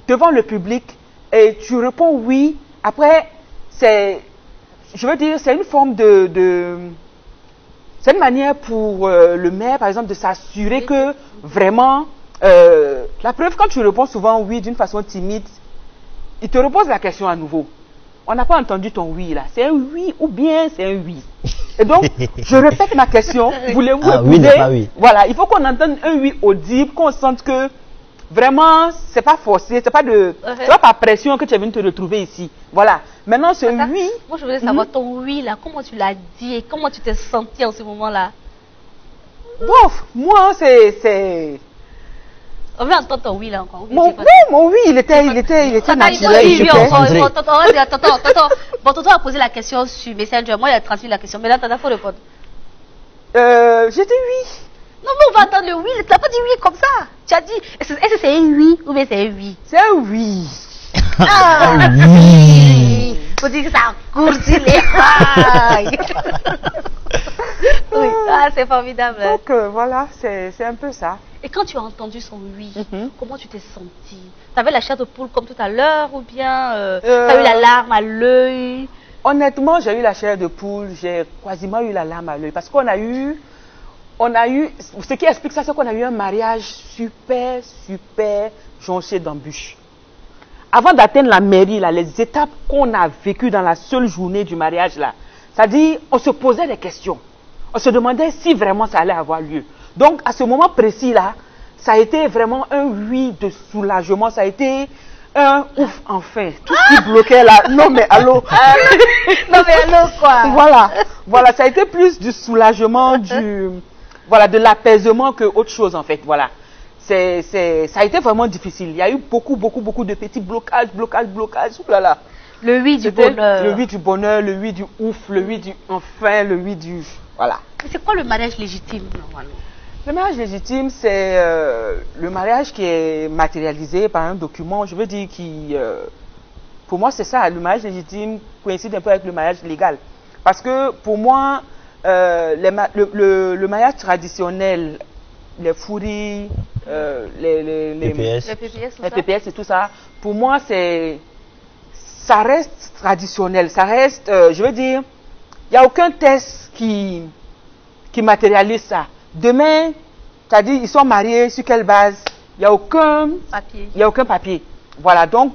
devant le public et tu réponds oui. Après, je veux dire, c'est une forme c'est une manière pour le maire, par exemple, de s'assurer que vraiment, la preuve, quand tu réponds souvent oui d'une façon timide, il te repose la question à nouveau. On n'a pas entendu ton oui là. C'est un oui ou bien c'est un oui. Et donc, je répète ma question. Voulez-vous épouser? Oui. Voilà, il faut qu'on entende un oui audible, qu'on sente que vraiment, c'est pas forcé, c'est pas par pression que tu es venu te retrouver ici. Voilà. Maintenant, ce oui... Moi, je voulais savoir ton oui là, comment tu l'as dit et comment tu t'es senti en ce moment-là? Bon, moi, c'est... On veut entendre ton oui là encore. Mon oui, il était naturel. Bon, Tonton a posé la question sur Messenger. Moi, il a transmis la question. Mais là, Tata, il faut répondre. J'ai dit oui. Non, mais on va entendre le oui. Tu n'as pas dit oui comme ça. Tu as dit, est-ce que c'est un oui ou bien c'est un oui? C'est un oui. Ah oui. Faut dire que ça raccourcit les rails. Oui, c'est formidable. Donc, voilà, c'est un peu ça. Et quand tu as entendu son oui, comment tu t'es senti? Tu avais la chair de poule comme tout à l'heure ou bien tu as eu la larme à l'œil? Honnêtement, j'ai eu la chair de poule, j'ai quasiment eu la larme à l'œil parce qu'on a eu, ce qui explique ça, c'est qu'on a eu un mariage super jonché d'embûches. Avant d'atteindre la mairie, là, les étapes qu'on a vécues dans la seule journée du mariage, là, c'est-à-dire, on se posait des questions. On se demandait si vraiment ça allait avoir lieu. Donc, à ce moment précis-là, ça a été vraiment un oui de soulagement. Ça a été un ouf, enfin. Tout ce qui bloquait là. Non, mais allô. Non, mais allô, quoi. Voilà, ça a été plus du soulagement, de l'apaisement que autre chose, en fait. Voilà. Ça a été vraiment difficile. Il y a eu beaucoup de petits blocages. Oulala. Le oui du bonheur. Le oui du bonheur, le oui du ouf, le oui du enfin, le oui du... Voilà. C'est quoi le mariage légitime, normalement? Le mariage légitime, c'est le mariage qui est matérialisé par un document, je veux dire, pour moi, c'est ça. Le mariage légitime coïncide un peu avec le mariage légal. Parce que pour moi, le mariage traditionnel, les fouris, les PPS et tout ça, pour moi, ça reste traditionnel. Ça reste, je veux dire, il n'y a aucun test qui matérialise ça. Demain, tu as dit, ils sont mariés, sur quelle base? Il n'y a aucun papier. Voilà, donc,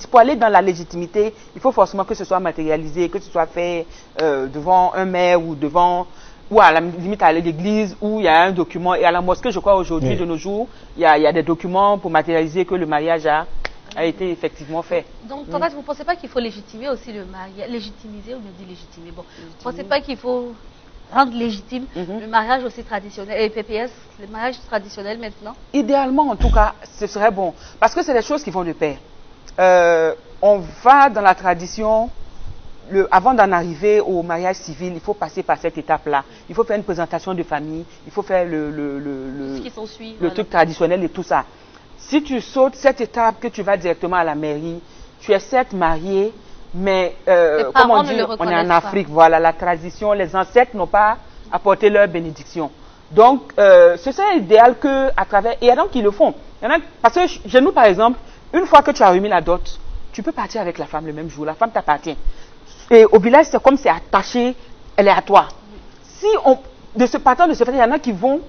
pour aller dans la légitimité, il faut forcément que ce soit matérialisé, que ce soit fait devant un maire ou devant ou à la limite à l'église où il y a un document. Et à la mosquée, je crois aujourd'hui, de nos jours, il y a des documents pour matérialiser que le mariage a été effectivement fait. Donc, en fait, vous ne pensez pas qu'il faut légitimer aussi le mariage, légitimiser, ou me dit légitimer, bon, vous ne pensez pas qu'il faut rendre légitime le mariage aussi traditionnel, et PPS, le mariage traditionnel maintenant? Idéalement, en tout cas, ce serait bon. Parce que c'est des choses qui vont de pair. On va dans la tradition, avant d'en arriver au mariage civil, il faut passer par cette étape-là. Il faut faire une présentation de famille, il faut faire ce qui s'ensuit, le truc traditionnel et tout ça. Si tu sautes cette étape, que tu vas directement à la mairie, tu es certes marié, mais comme on dit, on est en Afrique, voilà, la tradition, les ancêtres n'ont pas apporté leur bénédiction. Donc, ce serait idéal qu'à travers, et il y a donc qui le font. Parce que chez nous, par exemple, une fois que tu as remis la dot, tu peux partir avec la femme le même jour, la femme t'appartient. Et au village, c'est comme c'est attaché, elle est à toi. Si de ce partant de ce fait, il y en a qui vont,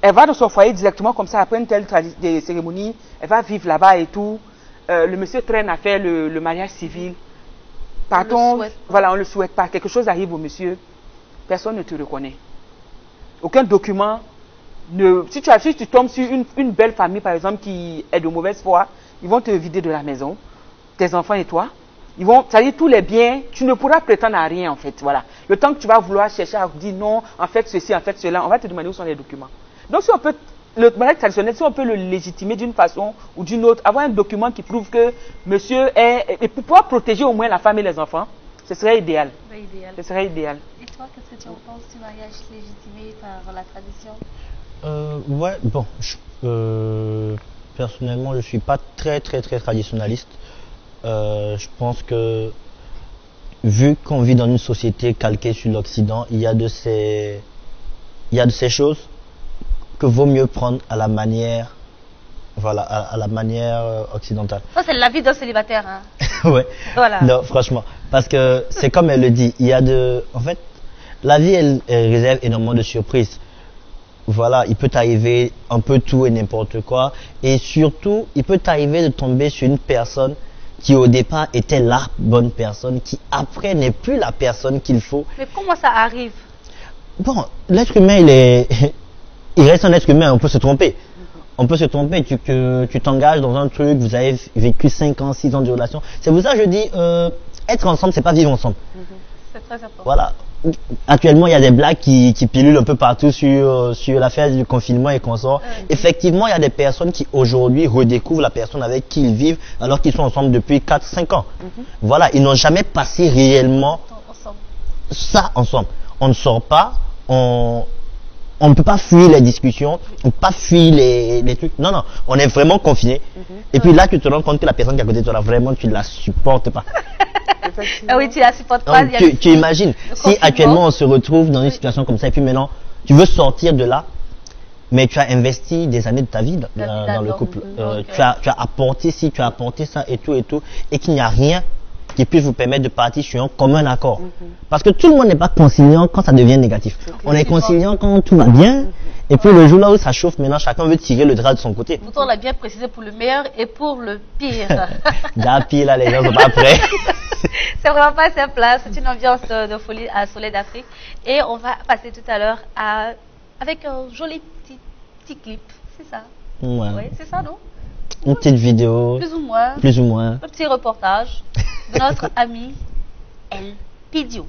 elle va dans son foyer directement comme ça, après une telle cérémonie, elle va vivre là-bas et tout. Le monsieur traîne à faire le mariage civil. Partons, voilà, on ne le souhaite pas. Quelque chose arrive au monsieur, personne ne te reconnaît. Aucun document. Si tu tombes sur une belle famille, par exemple, qui est de mauvaise foi, ils vont te vider de la maison, tes enfants et toi. C'est-à-dire tous les biens, tu ne pourras prétendre à rien en fait. Voilà. Le temps que tu vas vouloir chercher à dire non, en fait ceci, en fait cela, on va te demander où sont les documents. Donc si on peut, le mariage traditionnel, si on peut le légitimer d'une façon ou d'une autre, avoir un document qui prouve que monsieur est, et pour pouvoir protéger au moins la femme et les enfants, ce serait idéal. Ce serait idéal. Et toi, qu'est-ce que tu en penses du mariage légitimé par la tradition? Ouais, bon, personnellement, je suis pas très traditionnaliste. Je pense que vu qu'on vit dans une société calquée sur l'Occident, il y a de ces choses que vaut mieux prendre à la manière, voilà, à la manière occidentale. Ça c'est la vie d'un célibataire, hein. Ouais. Voilà. Non, franchement, parce que c'est comme elle le dit, en fait, la vie elle réserve énormément de surprises. Voilà, il peut t'arriver un peu tout et n'importe quoi, et surtout, il peut t'arriver de tomber sur une personne qui au départ était la bonne personne, qui après n'est plus la personne qu'il faut. Mais comment ça arrive? Bon, l'être humain, il reste un être humain, on peut se tromper. On peut se tromper, tu t'engages dans un truc, vous avez vécu 5 ans, 6 ans de relation. C'est pour ça que je dis, être ensemble, c'est pas vivre ensemble. C'est très important. Voilà. Actuellement, il y a des blagues qui pilulent un peu partout sur l'affaire du confinement et consorts. Effectivement, il y a des personnes qui aujourd'hui redécouvrent la personne avec qui ils vivent alors qu'ils sont ensemble depuis 4-5 ans. Voilà, ils n'ont jamais passé réellement ça ensemble. On ne sort pas, on ne peut pas fuir les discussions, on ne peut pas fuir les trucs. Non, on est vraiment confiné. Et puis là, tu te rends compte que la personne qui est à côté de toi, vraiment, tu ne la supportes pas. Ah oui, tu la supportes pas. Donc, tu imagines, si actuellement on se retrouve dans une situation comme ça, et puis maintenant, tu veux sortir de là, mais tu as investi des années de ta vie dans le couple. Tu as apporté ci, tu as apporté ça et tout, et qu'il n'y a rien qui puisse vous permettre de partir sur un commun accord. Parce que tout le monde n'est pas conciliant quand ça devient négatif. On est conciliant quand tout va bien, et puis le jour là où ça chauffe, maintenant chacun veut tirer le drap de son côté. Pourtant, on l'a bien précisé pour le meilleur et pour le pire. Déjà pire là, les gens sont pas prêts. C'est vraiment pas simple là, c'est une ambiance de folie à Soleil d'Afrique. Et on va passer tout à l'heure avec un joli petit clip, c'est ça? Ouais. Oui, c'est ça, non? Une petite vidéo. Plus ou moins. Plus ou moins. Un petit reportage de notre ami El Pidio.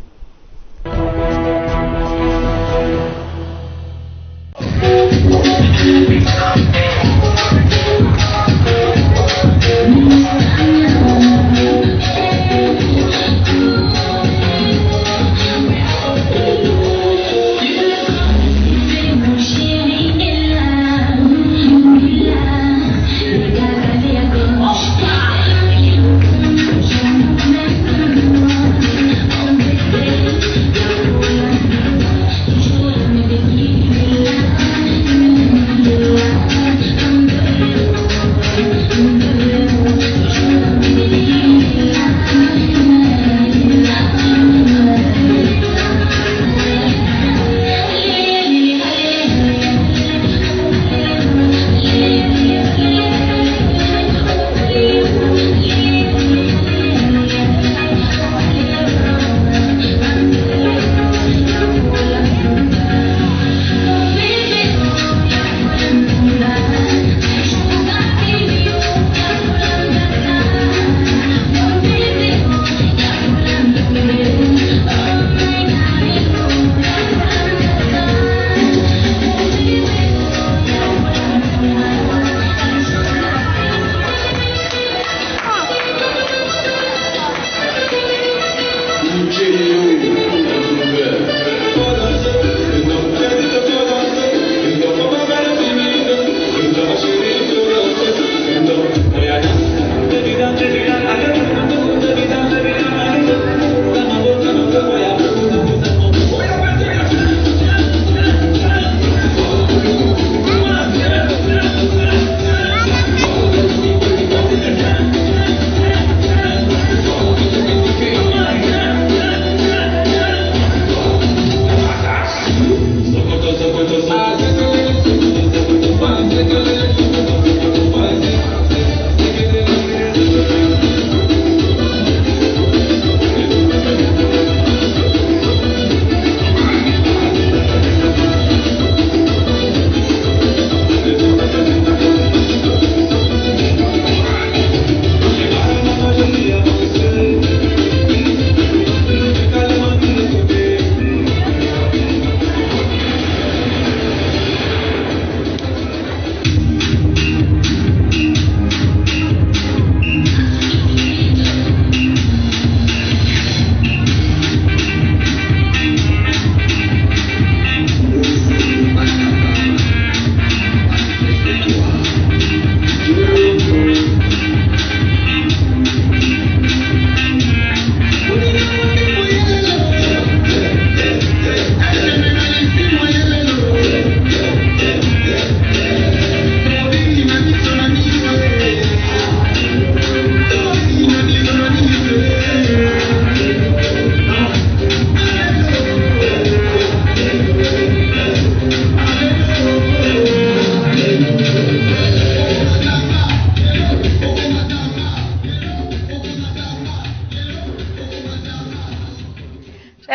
Yeah.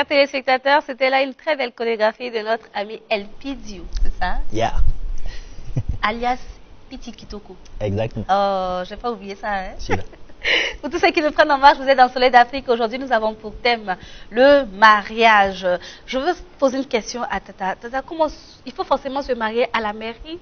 Chers téléspectateurs, c'était là une très belle chorégraphie de notre ami El Pidio, c'est ça? Yeah. Alias Piti Kitoko. Exactement. Oh, je n'ai pas oublié ça. Hein? Si, là. Pour tous ceux qui nous prennent en marche, vous êtes dans le Soleil d'Afrique. Aujourd'hui, nous avons pour thème le mariage. Je veux poser une question à Tata. Tata, comment il faut forcément se marier à la mairie?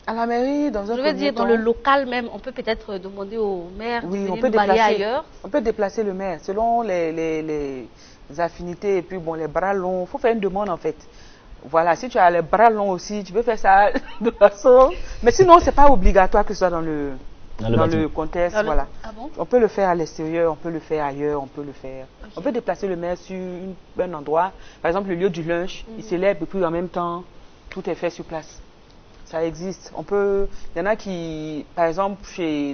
À la mairie, dans un Je veux premier dire, dans temps, le local même, on peut peut-être demander au maire de oui, on venir peut nous marier déplacer. ailleurs. On peut déplacer le maire selon les affinités et puis bon, les bras longs. Il faut faire une demande en fait. Voilà, si tu as les bras longs aussi, tu peux faire ça de façon. Mais sinon, c'est pas obligatoire que ce soit dans le contexte. Voilà. Ah bon? On peut le faire à l'extérieur, on peut le faire ailleurs, on peut le faire. Okay. On peut déplacer le maire sur un endroit, par exemple le lieu du lunch, il célèbre et puis en même temps, tout est fait sur place. Ça existe. Il y en a qui, par exemple,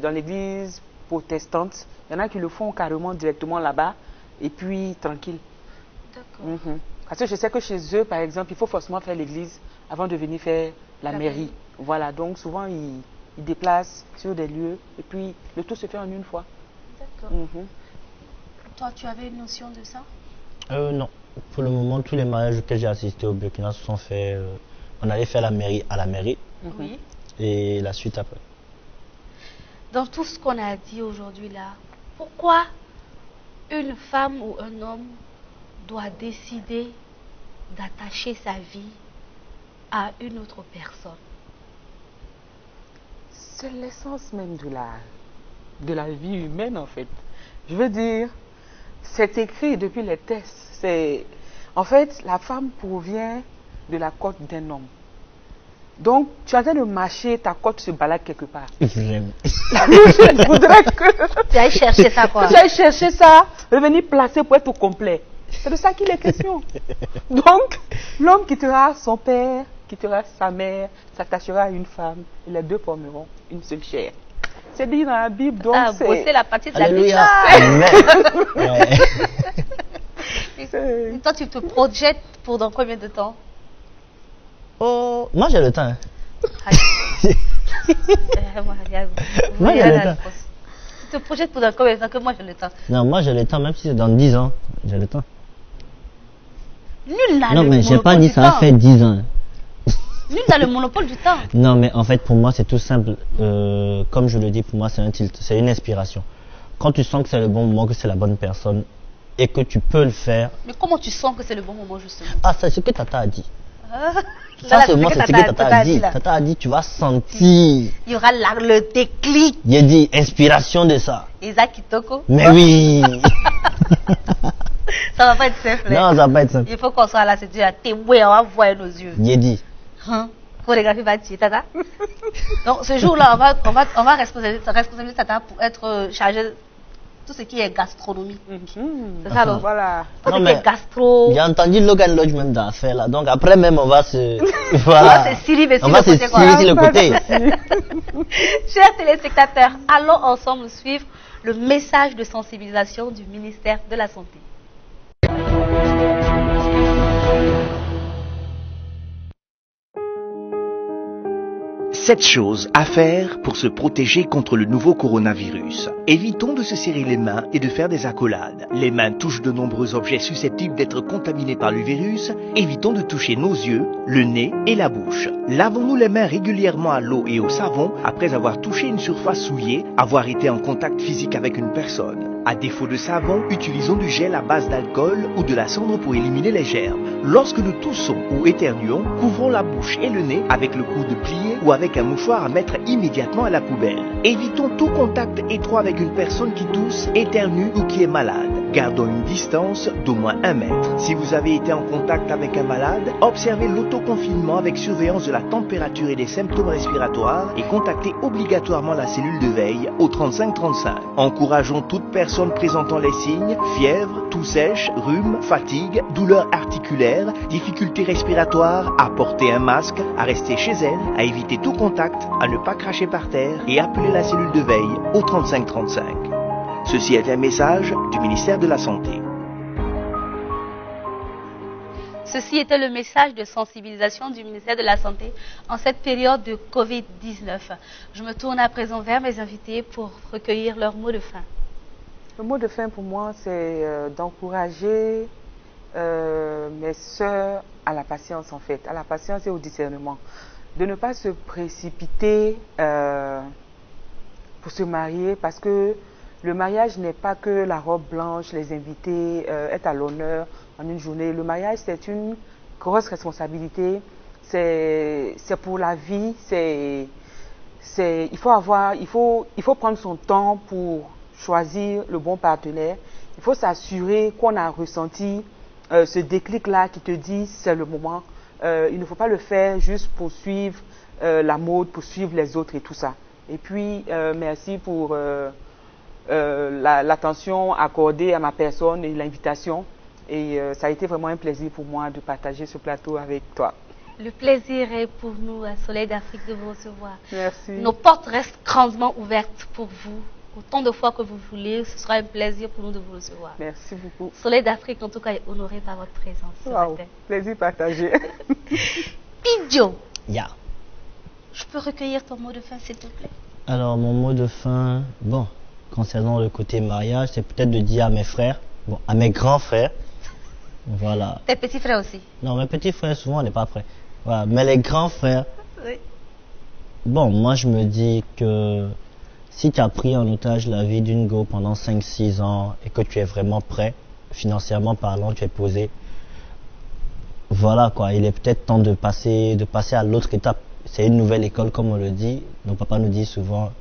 dans l'église protestante, il y en a qui le font carrément directement là-bas et puis tranquille. D'accord. Parce que je sais que chez eux, par exemple, il faut forcément faire l'église avant de venir faire la mairie. Voilà, donc souvent ils déplacent sur des lieux et puis le tout se fait en une fois. D'accord. Toi, tu avais une notion de ça? Non. Pour le moment, tous les mariages auxquels j'ai assisté au Burkina se sont faits. On allait faire la mairie à la mairie. Oui. Et la suite après. Dans tout ce qu'on a dit aujourd'hui là, pourquoi une femme ou un homme doit décider d'attacher sa vie à une autre personne? C'est l'essence même de la vie humaine en fait. Je veux dire, c'est écrit depuis les textes. En fait, la femme provient de la côte d'un homme. Donc, tu es en train de marcher, ta côte se balade quelque part. Vraiment. Je voudrais que tu ailles chercher ça quoi? Tu ailles chercher ça, revenir placer pour être au complet. C'est de ça qu'il est question. Donc, l'homme quittera son père, quittera sa mère, s'attachera à une femme, et les deux formeront une seule chair. C'est dit dans la Bible, donc c'est la partie de la Bible. Toi, tu te projettes pour dans combien de temps? Oh, moi j'ai le temps. Moi j'ai le temps. Tu te projettes pour dans combien de temps? Que moi j'ai le temps. Non, moi j'ai le temps, même si c'est dans 10 ans, j'ai le temps. Nul n'a non, le mais j'ai pas dit ça temps. a fait 10 ans. Nul n'a le monopole du temps. Non, mais en fait, pour moi, c'est tout simple. Comme je le dis, pour moi, c'est un tilt, c'est une inspiration. Quand tu sens que c'est le bon moment, que c'est la bonne personne et que tu peux le faire. Mais comment tu sens que c'est le bon moment, justement? Ah, c'est ce que Tata a dit. Ça, seulement, c'est ce que Tata a dit. Tata a dit, tu vas sentir. Il y aura le déclic. Il a dit, inspiration de ça. Isaac Kitoko. Mais oui. Ça va pas être simple. Non, ça va pas être simple. Il faut qu'on soit là, c'est Dieu à témoin, on va voir nos yeux. Il a dit. Chorégraphie va tirer, Tata. Donc, ce jour-là, on va responsabiliser Tata pour être chargé tout ce qui est gastronomie. C'est ça, donc. Voilà. Non, mais gastro. J'ai entendu Logan Lodge même dans l'affaire là. Donc après même on va se. Voilà. On va se sur le côté. Chers téléspectateurs, allons ensemble suivre le message de sensibilisation du ministère de la Santé. Sept choses à faire pour se protéger contre le nouveau coronavirus. Évitons de se serrer les mains et de faire des accolades. Les mains touchent de nombreux objets susceptibles d'être contaminés par le virus. Évitons de toucher nos yeux, le nez et la bouche. Lavons-nous les mains régulièrement à l'eau et au savon après avoir touché une surface souillée, avoir été en contact physique avec une personne. À défaut de savon, utilisons du gel à base d'alcool ou de la cendre pour éliminer les germes. Lorsque nous toussons ou éternuons, couvrons la bouche et le nez avec le coude plié ou avec un mouchoir à mettre immédiatement à la poubelle. Évitons tout contact étroit avec une personne qui tousse, éternue ou qui est malade. Gardons une distance d'au moins 1 mètre. Si vous avez été en contact avec un malade, observez l'autoconfinement avec surveillance de la température et des symptômes respiratoires et contactez obligatoirement la cellule de veille au 3535. Encourageons toute personne présentant les signes, fièvre, toux sèche, rhume, fatigue, douleur articulaire, difficultés respiratoires, à porter un masque, à rester chez elle, à éviter tout contact, à ne pas cracher par terre et appeler la cellule de veille au 3535. Ceci est un message du ministère de la Santé. Ceci était le message de sensibilisation du ministère de la Santé en cette période de Covid-19. Je me tourne à présent vers mes invités pour recueillir leurs mots de fin. Le mot de fin pour moi, c'est d'encourager mes sœurs à la patience en fait, à la patience et au discernement. De ne pas se précipiter pour se marier parce que le mariage n'est pas que la robe blanche, les invités, être à l'honneur en une journée. Le mariage, c'est une grosse responsabilité. C'est pour la vie. Il faut prendre son temps pour choisir le bon partenaire. Il faut s'assurer qu'on a ressenti ce déclic-là qui te dit c'est le moment. Il ne faut pas le faire juste pour suivre la mode, pour suivre les autres et tout ça. Et puis, merci pour l'attention accordée à ma personne et l'invitation. Et ça a été vraiment un plaisir pour moi de partager ce plateau avec toi. Le plaisir est pour nous, à Soleil d'Afrique, de vous recevoir. Merci. Nos portes restent grandement ouvertes pour vous. Autant de fois que vous voulez, ce sera un plaisir pour nous de vous recevoir. Merci beaucoup. Soleil d'Afrique, en tout cas, est honoré par votre présence ce matin. Plaisir partagé. Pidjo, Yeah. je peux recueillir ton mot de fin, s'il te plaît? Alors, mon mot de fin, bon, concernant le côté mariage, c'est peut-être de dire à mes frères, bon, à mes grands frères, voilà. Tes petits frères aussi? Non, mes petits frères, souvent, on n'est pas prêts. Voilà, mais les grands frères, Oui. bon, moi, je me dis que si tu as pris en otage la vie d'une go pendant 5-6 ans et que tu es vraiment prêt, financièrement parlant, tu es posé, voilà quoi, il est peut-être temps de passer à l'autre étape. C'est une nouvelle école, comme on le dit. Nos papas nous disent souvent,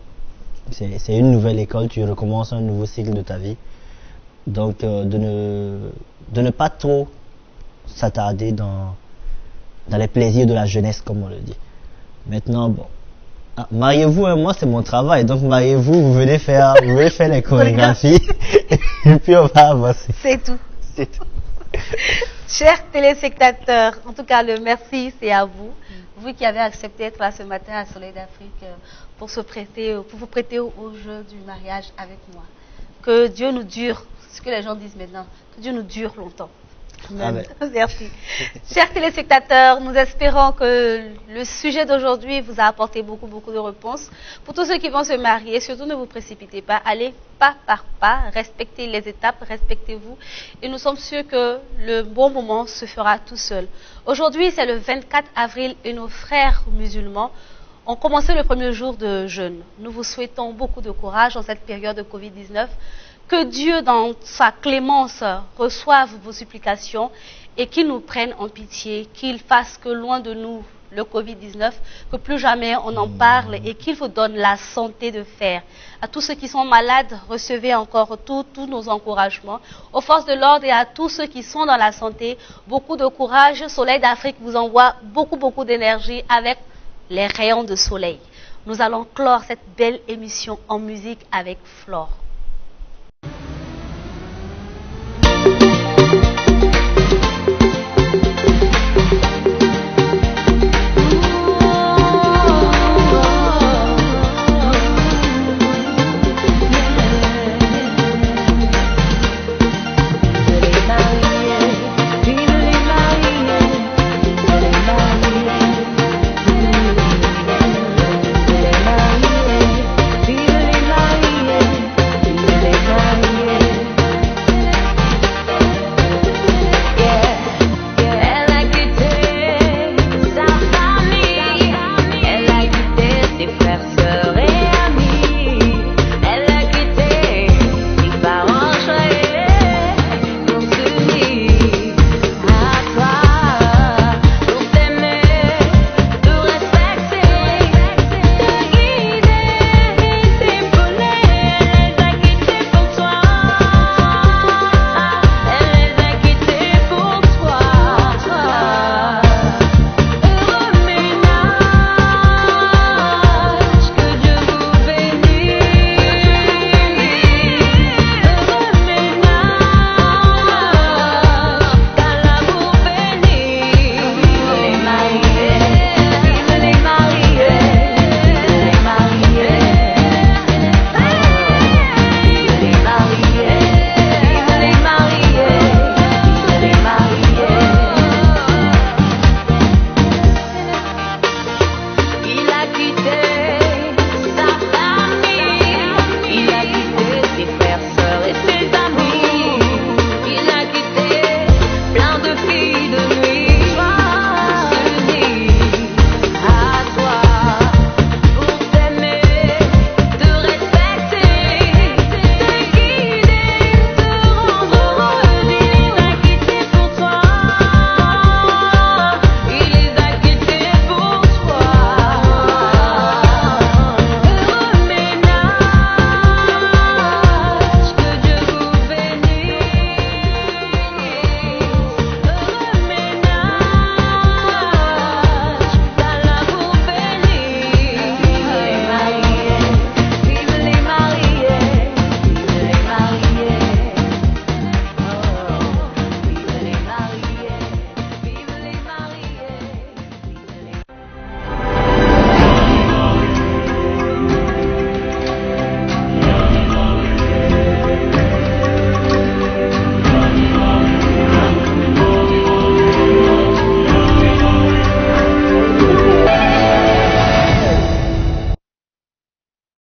c'est une nouvelle école, tu recommences un nouveau cycle de ta vie. Donc, de ne pas trop s'attarder dans les plaisirs de la jeunesse, comme on le dit. Maintenant, bon, mariez-vous, hein, moi c'est mon travail, donc mariez-vous, vous venez faire les chorégraphies, et puis on va avancer. C'est tout. C'est tout. Chers téléspectateurs, en tout cas, le merci, c'est à vous. Vous qui avez accepté d'être là ce matin à Soleil d'Afrique pour vous prêter au jeu du mariage avec moi. Que Dieu nous dure, ce que les gens disent maintenant, que Dieu nous dure longtemps. Amen. Merci. Chers téléspectateurs, nous espérons que le sujet d'aujourd'hui vous a apporté beaucoup de réponses. Pour tous ceux qui vont se marier, surtout ne vous précipitez pas, allez pas par pas, respectez les étapes, respectez-vous. Et nous sommes sûrs que le bon moment se fera tout seul. Aujourd'hui, c'est le 24 avril et nos frères musulmans ont commencé le premier jour de jeûne. Nous vous souhaitons beaucoup de courage en cette période de Covid-19. Que Dieu, dans sa clémence, reçoive vos supplications et qu'il nous prenne en pitié, qu'il fasse que loin de nous le Covid-19, que plus jamais on en parle et qu'il vous donne la santé de fer. À tous ceux qui sont malades, recevez encore tous nos encouragements. Aux forces de l'ordre et à tous ceux qui sont dans la santé, beaucoup de courage. Soleil d'Afrique vous envoie beaucoup d'énergie avec les rayons de soleil. Nous allons clore cette belle émission en musique avec Flore.